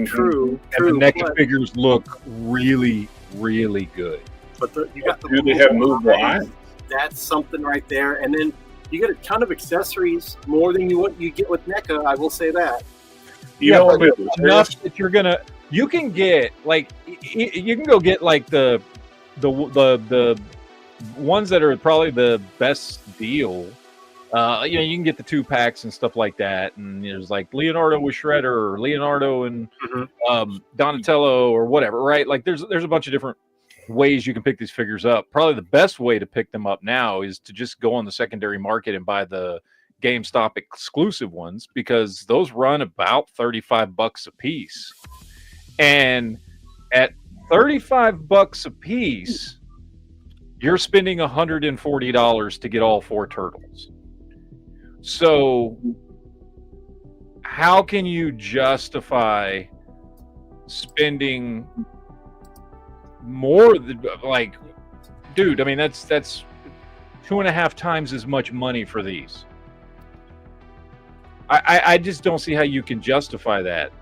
True. And the NECA figures look really, really good. But you got do they have movable eyes? That's something right there. And then you get a ton of accessories, more than what you get with NECA. I will say that. Enough that you can get like you can go get like the ones that are probably the best deal. You can get the 2-packs and stuff like that, and there's like Leonardo with Shredder, or Leonardo and Donatello, or whatever, right? Like there's a bunch of different ways you can pick these figures up. Probably the best way to pick them up now is to just go on the secondary market and buy the GameStop exclusive ones, because those run about $35 a piece. And at $35 a piece, you're spending $140 to get all 4 turtles. So how can you justify spending more? Like, dude, I mean, that's 2.5 times as much money for these. I just don't see how you can justify that,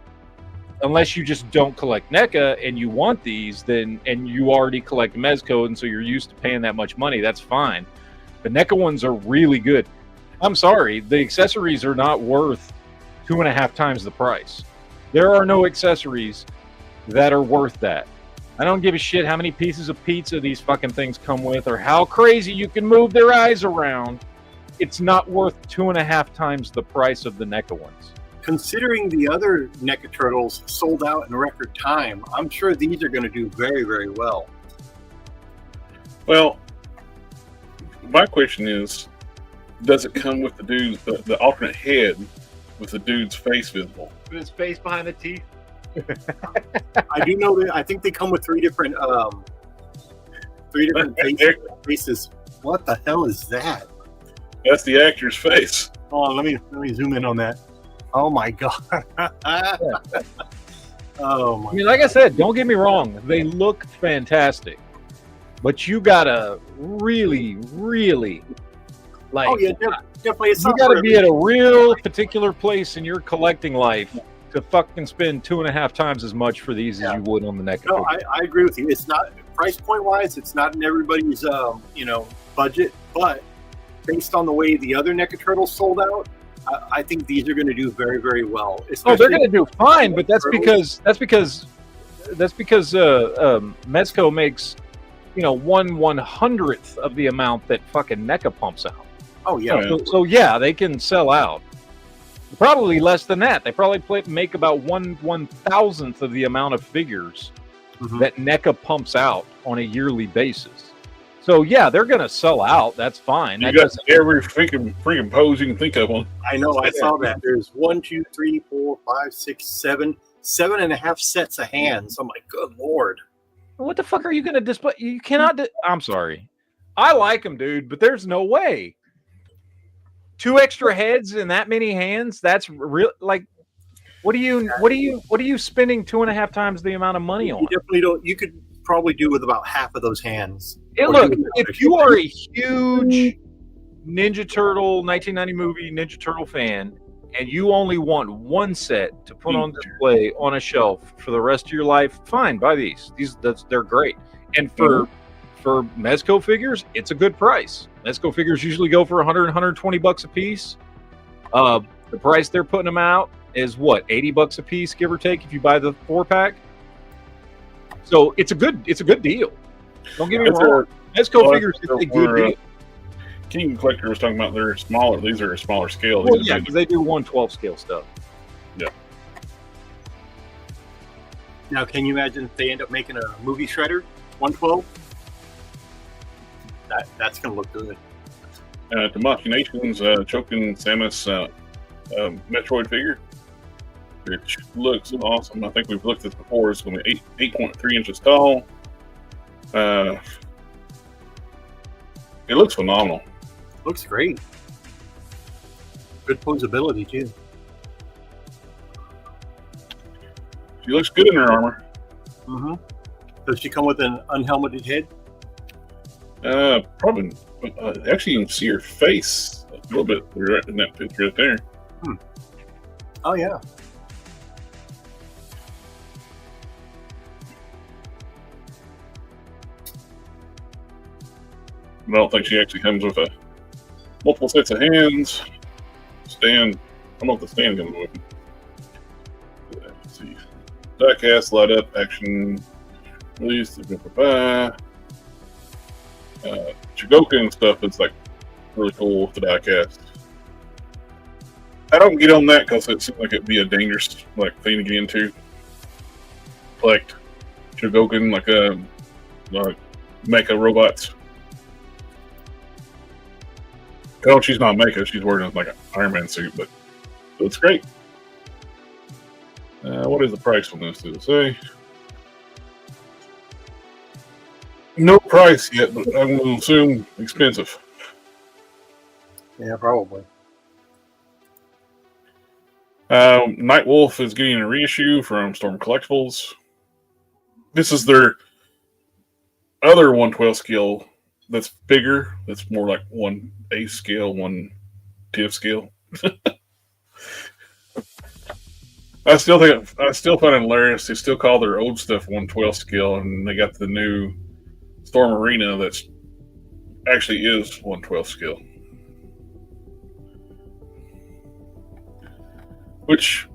unless you just don't collect NECA and you want these, and you already collect Mezco, and so you're used to paying that much money. That's fine. The NECA ones are really good. I'm sorry, the accessories are not worth 2.5 times the price. There are no accessories that are worth that. I don't give a shit how many pieces of pizza these fucking things come with, or how crazy you can move their eyes around. It's not worth 2.5 times the price of the NECA ones. Considering the other NECA Turtles sold out in record time, I'm sure these are going to do very, very well. Well, my question is, does it come with the dude's the alternate head with the dude's face visible? With his face behind the teeth. I do know that. I think they come with three different faces. What the hell is that? That's the actor's face. Oh, let me zoom in on that. Oh my god. Oh my. I mean, like I said, don't get me wrong, they look fantastic, but you gotta really, really like. Oh yeah, definitely. You gotta be at a real particular place in your collecting life to fucking spend 2.5 times as much for these as you would on the NECA. No, I agree with you. It's not price point wise. It's not in everybody's budget, but based on the way the other NECA Turtles sold out, I think these are going to do very, very well. Oh, they're going to do fine, but that's because Mezco makes 1/100th of the amount that fucking NECA pumps out. Oh yeah. So yeah, they can sell out. Probably less than that. They probably make about 1/1000th of the amount of figures that NECA pumps out on a yearly basis. So yeah, they're going to sell out. That's fine. You got every freaking pose you can think of on. I know. I saw that. There's 1, 2, 3, 4, 5, 6, 7, 7.5 sets of hands. I'm like, good lord. What the fuck are you going to display? You cannot. I'm sorry. I like them, dude, but there's no way. 2 extra heads and that many hands. That's real. Like, what are you spending 2.5 times the amount of money on? You definitely don't. You could probably do with about half of those hands. Hey, look, if you are a huge Ninja Turtle 1990 movie Ninja Turtle fan, and you only want one set to put on display on a shelf for the rest of your life, fine, buy these. They're great. And for Mezco figures, it's a good price. Mezco figures usually go for $100-120 a piece. The price they're putting them out is what, $80 a piece, give or take, if you buy the 4-pack. So it's a good deal. Don't get me wrong. Mezco figures is a good deal. King Collector was talking about they're smaller. These are a smaller scale. Well, yeah, because they do 1/12 scale stuff. Yeah. Now, can you imagine if they end up making a movie shredder 1/12? That's going to look good. The Machinations choking Samus Metroid figure. which looks awesome. I think we've looked at this before. It's going to be 8.3 inches tall. It looks phenomenal. Looks great. Good posability too. She looks good in her armor. Mm-hmm. Does she come with an unhelmeted head? Probably. Actually, you can see her face a little bit right in that picture right there. Oh yeah. I don't think she actually comes with a multiple sets of hands. Stand. I don't know if the stand comes with. Let's see. Diecast, light up, action, release. Chigoka stuff is like really cool with the diecast. I don't get on that because it seems like it'd be a dangerous thing to get into. Collect Chigokan like mecha robots. Oh, she's not mecha. She's wearing like an Iron Man suit, but it's great. What is the price on this? Does it say? No price yet, but I'm going to assume expensive. Yeah, probably. Nightwolf is getting a reissue from Storm Collectibles. This is their other 1/12 scale that's bigger. That's more like 1/8 scale, 1/10 scale. I still find it hilarious. They still call their old stuff 1/12 scale, and they got the new Storm Arena that's actually is 1/12 scale. Which,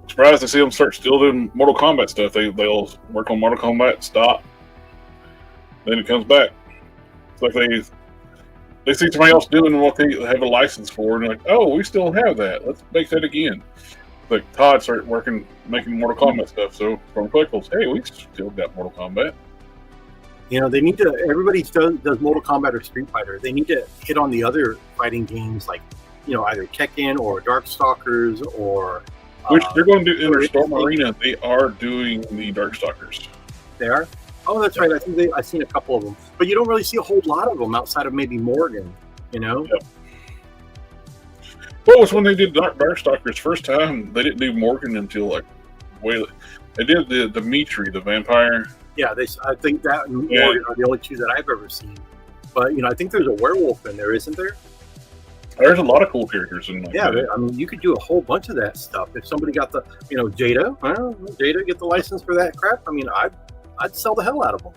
surprised to see them start still doing Mortal Kombat stuff. They'll work on Mortal Kombat, stop, then it comes back. It's like they see somebody else doing what they have a license for, and they're like, oh, we still have that. Let's make that again. Like Todd started making Mortal Kombat stuff. So from Collectibles, hey, we still got Mortal Kombat. You know, they need to. Everybody does Mortal Kombat or Street Fighter. They need to hit on the other fighting games, like either Tekken or Darkstalkers or. Which they're going to do in their Storm Arena. They are doing the Darkstalkers. They are. Oh, that's right. I think I've seen a couple of them, but you don't really see a whole lot of them outside of maybe Morgan. Yep. Well, it was when they did Darkstalkers first time. They didn't do Morgan until they did the Dimitri, the vampire. Yeah, I think that and Morgan are the only two that I've ever seen. But I think there's a werewolf in there, isn't there? There's a lot of cool characters in there. Yeah, I mean, you could do a whole bunch of that stuff if somebody got the Jada. Jada get the license for that crap. I mean, I'd sell the hell out of them.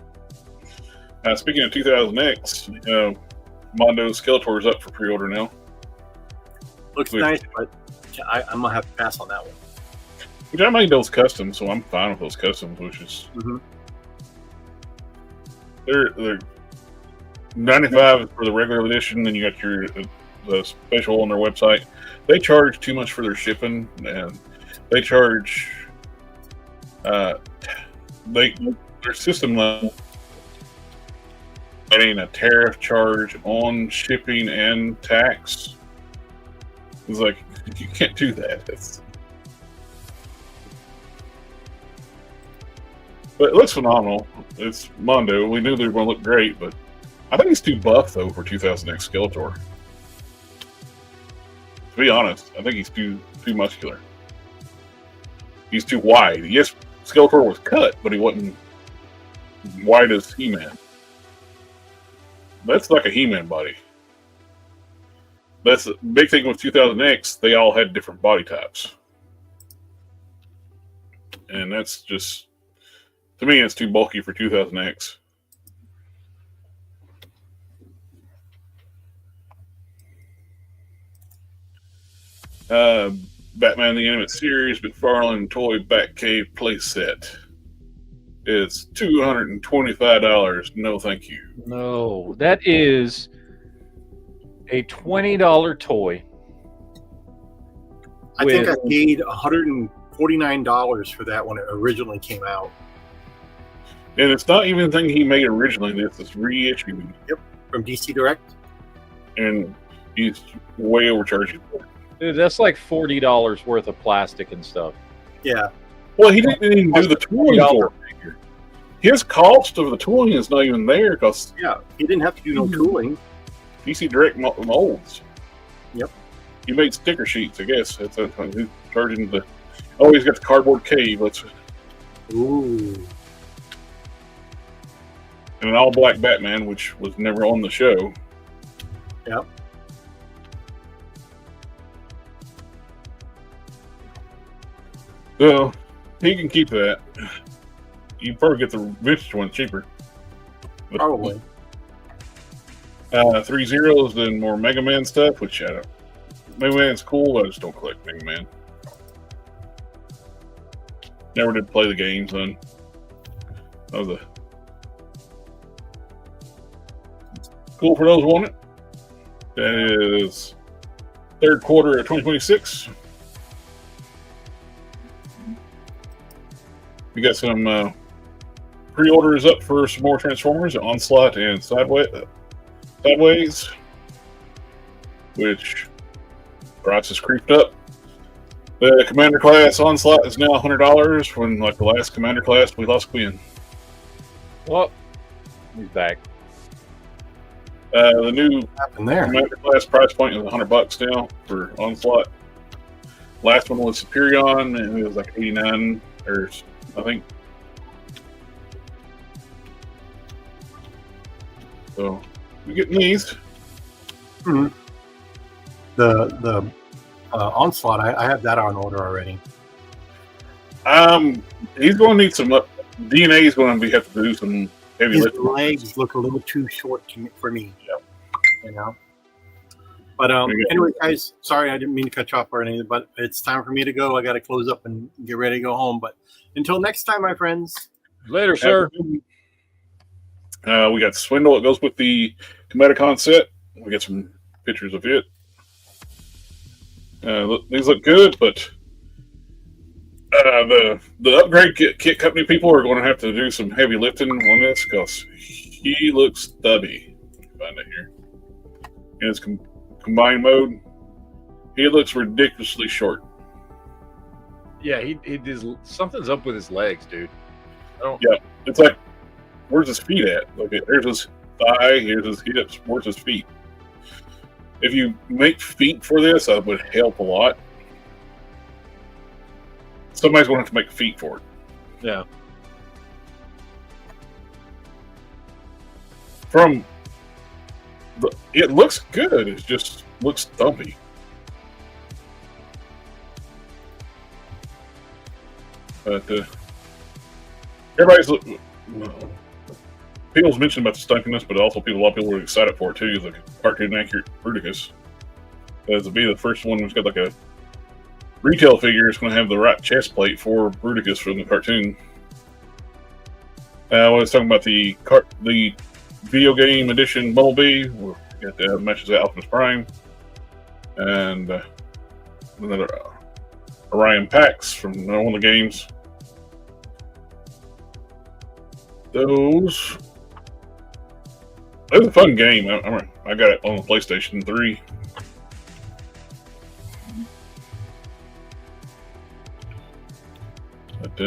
Speaking of 2000X, Mondo Skeletor is up for pre-order now. Looks nice, but I'm gonna have to pass on that one. Which I made those customs, so I'm fine with those customs. Which is they're 95 for the regular edition, then you got the special on their website. They charge too much for their shipping, and they charge their system adding a tariff charge on shipping and tax. It's like, you can't do that. But it looks phenomenal. It's Mondo. We knew they were going to look great, but I think he's too buff though for 2000X Skeletor. To be honest, I think he's too muscular. He's too wide. Yes, Skeletor was cut, but he wasn't wide as He-Man. That's like a He-Man body. That's the big thing with 2000X. They all had different body types. And that's just, to me, it's too bulky for 2000X. Batman the Animated Series McFarlane Toy Batcave playset. It's $225. No, thank you. No, that is a $20 toy. I think I paid $149 for that when it originally came out. And it's not even the thing he made originally. It's reissued. Yep, from DC Direct. And he's way overcharging for it. Dude, that's like $40 worth of plastic and stuff. Yeah. Well, he didn't even do the tooling for it. His cost of the tooling is not even there because Yeah. He didn't have to do no tooling. PC Direct molds. Yep. He made sticker sheets, I guess. That's who's charging the. Oh, he's got the cardboard cave. Ooh. And an all-black Batman, which was never on the show. Yep. So he can keep that. You probably get the vintage one cheaper. Probably. 3 zeros, then more Mega Man stuff, which I don't. Mega Man's cool. I just don't collect Mega Man. Never did play the games, then. That was a cool for those who want it. That is third quarter of 2026. We got some pre-orders up for some more Transformers, Onslaught and Sideways, which price has creeped up. The Commander class Onslaught is now $100 when, like the last Commander class, we lost Quinn. Well, he's back. The new What happened there? Commander class price point is $100 now for Onslaught. Last one was Superion, and it was like 89 or I think. So we're getting these. Hmm. The Onslaught, I have that on order already. He's going to need some DNA. Is going to have to do some heavy His lifting. legs look a little too short for me. Yep. You know. But anyway, guys, sorry I didn't mean to cut you off or anything, but it's time for me to go. I got to close up and get ready to go home. But until next time, my friends. Later, sir. We got Swindle. It goes with the Comedicon set. We got some pictures of it. These look good, but the upgrade kit company people are going to have to do some heavy lifting on this because he looks stubby. Find it here in his combined mode. He looks ridiculously short. Yeah, he does. Something's up with his legs, dude. Yeah, it's like, where's his feet at? Like, there's his thigh, here's his hips, where's his feet? If you make feet for this, that would help a lot. Somebody's going to have to make feet for it. Yeah. It looks good. It just looks thumpy. But everybody's people's mentioned about the stunkiness, but also a lot of people are excited for it too. Like cartoon accurate Bruticus, as to be the first one who's got like a retail figure. It's going to have the right chest plate for Bruticus from the cartoon. I was talking about the video game edition Bumblebee. We got the matches at Optimus Prime and another Orion Pax from one of the games. It was a fun game. I got it on the PlayStation 3. But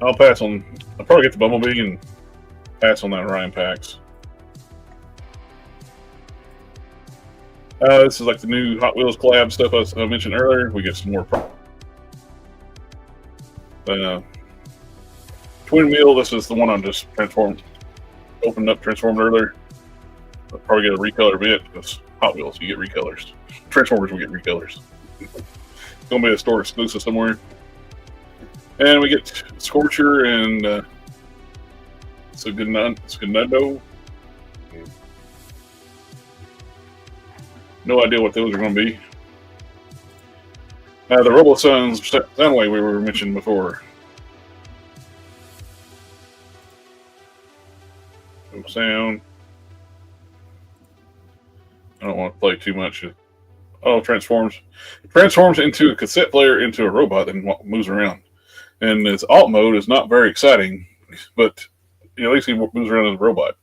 I'll probably get the Bumblebee and pass on that Orion Pax. This is like the new Hot Wheels collab stuff I mentioned earlier. We get some more Twin Wheel. This is the one I just opened up, transformed earlier. I'll probably get a recolor bit because Hot Wheels, you get recolors. Transformers, we get recolors. It's going to be a store exclusive somewhere. And we get Scorcher and Segundo. No idea what those are going to be. The Robo-Suns Soundwave we were mentioned before. Sound. I don't want to play too much. Oh, transforms into a cassette player into a robot and moves around. And his alt mode is not very exciting, but at least he moves around as a robot.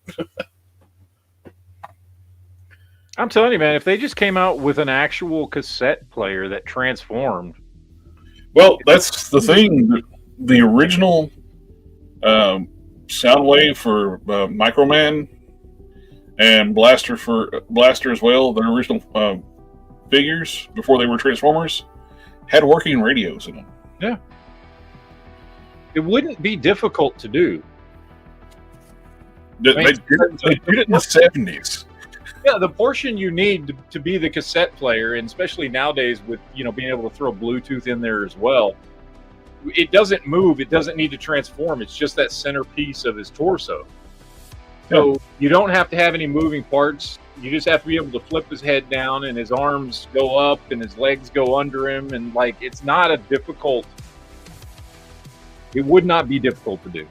I'm telling you, man, if they just came out with an actual cassette player that transformed. Well, that's the thing. The original Soundwave for Microman and Blaster as well, the original figures before they were Transformers, had working radios in them. Yeah. It wouldn't be difficult to do. They did it in the 70s. Yeah, the portion you need to be the cassette player, and especially nowadays with being able to throw Bluetooth in there as well, it doesn't move. It doesn't need to transform. It's just that centerpiece of his torso. So you don't have to have any moving parts. You just have to be able to flip his head down, and his arms go up, and his legs go under him, and it's not a difficult. It would not be difficult to do.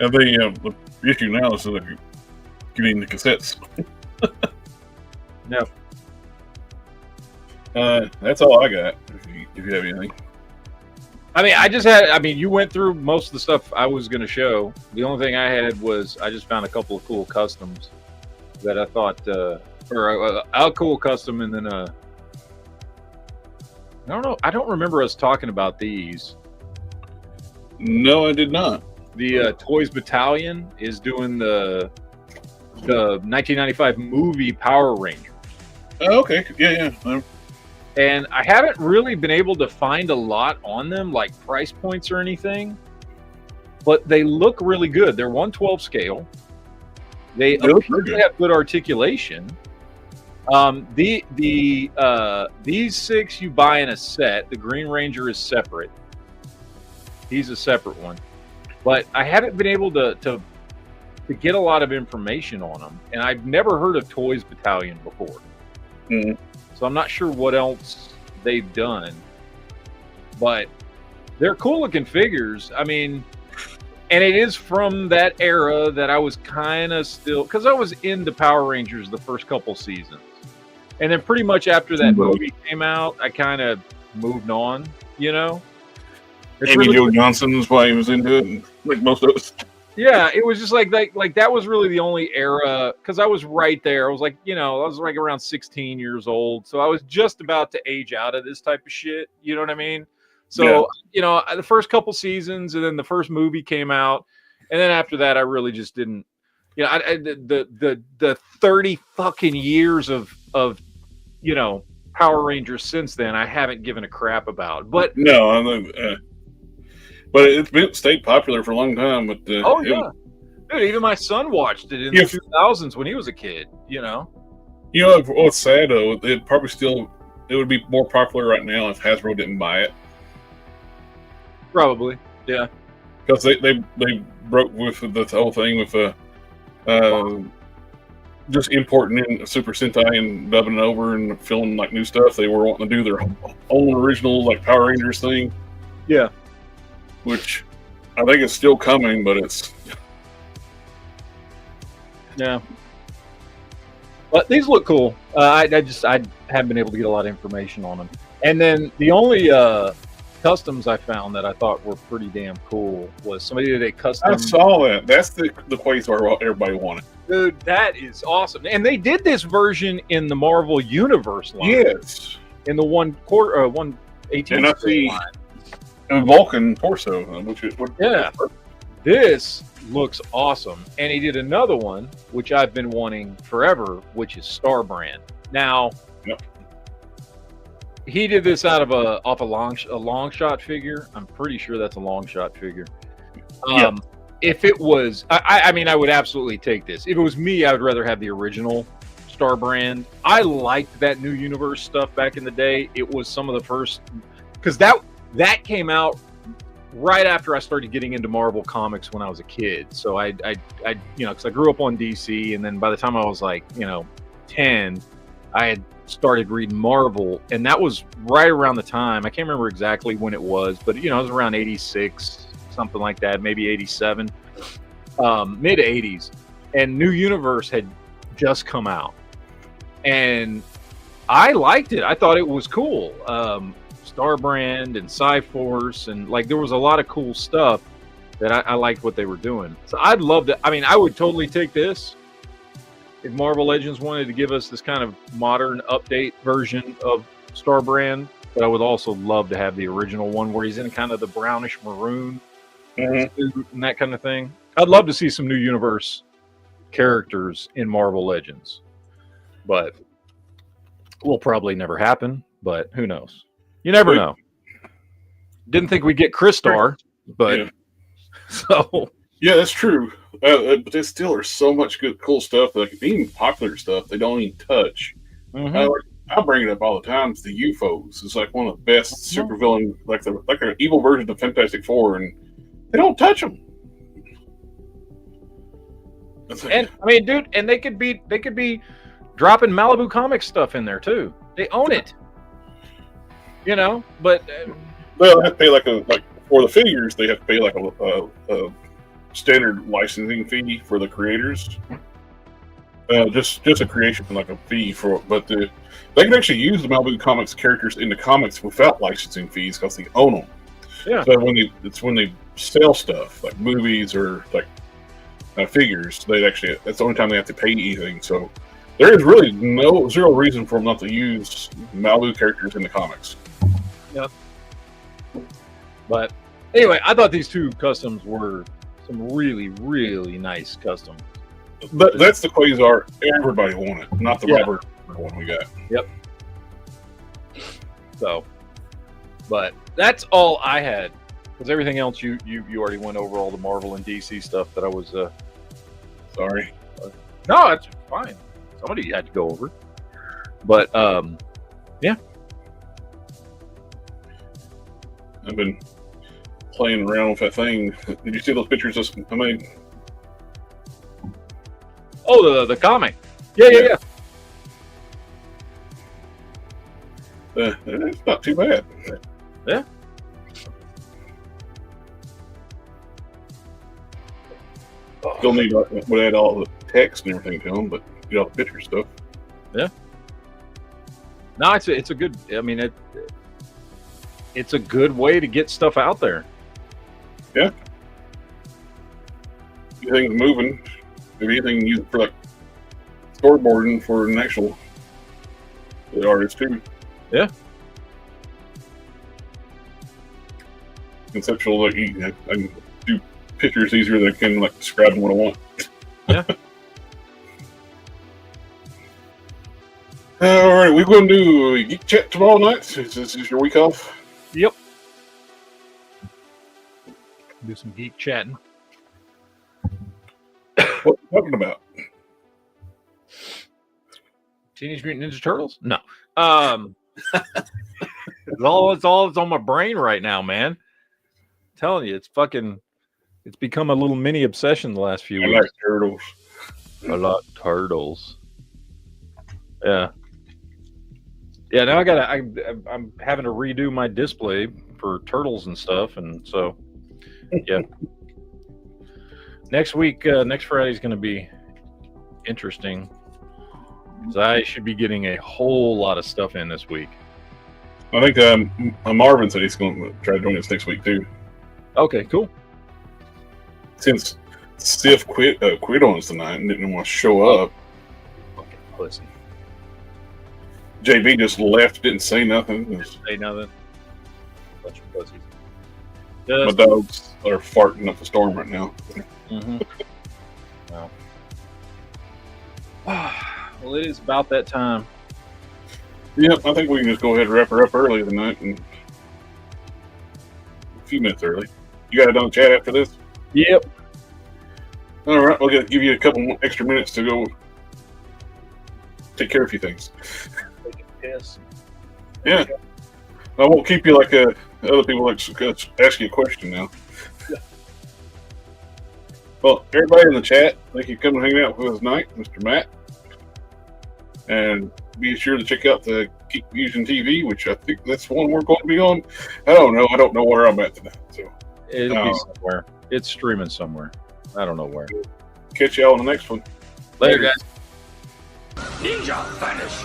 And the issue now is that you're getting the cassettes. No. That's all I got. If you have anything. You went through most of the stuff I was going to show. The only thing I had was I just found a couple of cool customs that I thought, a cool custom, and then I don't know. I don't remember us talking about these. No, I did not. The Toys Battalion is doing the 1995 movie Power Ranger. Oh, okay. Yeah. And I haven't really been able to find a lot on them, like price points or anything, but they look really good. They're 1/12 scale. They appear to have good articulation. These 6 you buy in a set. The Green Ranger is separate. He's a separate one. But I haven't been able to get a lot of information on them. And I've never heard of Toys Battalion before. Mm-hmm. So I'm not sure what else they've done. But they're cool looking figures. And it is from that era that I was kind of still... Because I was into Power Rangers the first couple seasons. And then pretty much after that movie came out, I kind of moved on, It's Amy Jo Johnson is why he was into it, like most of us. Yeah, it was just like that was really the only era, because I was right there. I was I was around 16 years old, so I was just about to age out of this type of shit. You know what I mean? So the first couple seasons, and then the first movie came out, and then after that, I really just didn't. The 30 fucking years of Power Rangers since then, I haven't given a crap about. But no, but it's stayed popular for a long time. But dude, even my son watched it in the 2000s when he was a kid. What's sad though? It would be more popular right now if Hasbro didn't buy it. Probably, yeah. Because they broke with the whole thing with just importing in Super Sentai and dubbing it over and filming like new stuff. They were wanting to do their own original like Power Rangers thing. Yeah. Which I think is still coming, but it's... Yeah. But these look cool. I haven't been able to get a lot of information on them. And then the only customs I found that I thought were pretty damn cool was somebody did a custom... I saw that. That's the Quasar everybody wanted. Dude, that is awesome. And they did this version in the Marvel Universe line. Yes. In the 1/18 and I see line. A Vulcan torso, which is this looks awesome. And he did another one, which I've been wanting forever, which is Starbrand. Now, he did this out of a long shot figure. I'm pretty sure that's a long shot figure. If it was, I would absolutely take this. If it was me, I would rather have the original Starbrand. I liked that New Universe stuff back in the day. It was some of the first, because that came out right after I started getting into Marvel Comics when I was a kid. So I because I grew up on DC, and then by the time I was 10, I had started reading Marvel, and that was right around the time. I can't remember exactly when it was, but it was around 86, something like that, maybe 87, mid 80s. And New Universe had just come out, and I liked it. I thought it was cool. Starbrand and Cyforce, and there was a lot of cool stuff that I liked what they were doing. So I'd love to. I would totally take this if Marvel Legends wanted to give us this kind of modern update version of Star Brand, but I would also love to have the original one where he's in kind of the brownish maroon suit and that kind of thing. I'd love to see some new universe characters in Marvel Legends, but will probably never happen. But who knows? You never know. Didn't think we'd get Crystar, but so yeah, that's true. But there still are so much good, cool stuff. Like even popular stuff, they don't even touch. I bring it up all the time. It's the UFOs. It's like one of the best supervillain, like an evil version of Fantastic Four, and they don't touch them. And I mean, dude, and they could be dropping Malibu Comics stuff in there too. They own it, you know. But they'll have to pay like for the figures. They have to pay like a standard licensing fee for the creators. Just a creation, like a fee for, but they can actually use the Malibu Comics characters in the comics without licensing fees because they own them. Yeah. So when they sell stuff like movies or like figures, that's the only time they have to pay anything. So there is really zero reason for them not to use Malibu characters in the comics. Yep. But anyway, I thought these two customs were some really, really nice customs. But that's the Quasar everybody wanted, not the Robert one we got. Yep. So, but that's all I had. Because everything else you already went over all the Marvel and DC stuff that I was sorry. No, it's fine. Somebody had to go over. But yeah. I've been playing around with that thing. Did you see those pictures I made? Oh, the comic. Yeah. It's not too bad. Yeah. Still need to add all the text and everything to them, but get all the picture stuff. Yeah. No, it's a good. I mean, it's a good way to get stuff out there. Yeah. Everything's moving. If anything, use it for like storyboarding for an actual artist too. Yeah. Conceptual, like I can do pictures easier than I can like describe what I want. Yeah. All right, we're going to do a Geek Chat tomorrow night. This is your week off. Yep. Do some geek chatting. What are you talking about? Teenage Mutant Ninja Turtles? No. It's all on my brain right now, man. I'm telling you, it's become a little mini obsession the last few weeks. I like turtles. I like turtles. Yeah. Yeah, now I'm having to redo my display for turtles and stuff, and so yeah. Next week, next Friday is going to be interesting. So I should be getting a whole lot of stuff in this week. I think Marvin said he's going to try to join us next week too. Okay, cool. Since Steve quit on us tonight and didn't want to show up. Fucking pussy. JB just left, didn't say nothing. Didn't say nothing. Bunch of pussies. My dogs are farting up the storm right now. Mm-hmm. Well, it is about that time. Yep, I think we can just go ahead and wrap her up early tonight, and a few minutes early. You got it on chat after this? Yep. All right, we'll give you a couple more extra minutes to go take care of a few things. Take a piss. Yeah. I won't keep you like other people like ask you a question now. Yeah. Well, everybody in the chat, thank you for coming and hanging out with us tonight, Mr. Matt. And be sure to check out the GeekFusionTV, which I think that's one we're going to be on. I don't know where I'm at tonight. So it'll be somewhere. It's streaming somewhere. I don't know where. Catch y'all on the next one. Later, guys. Ninja vanish.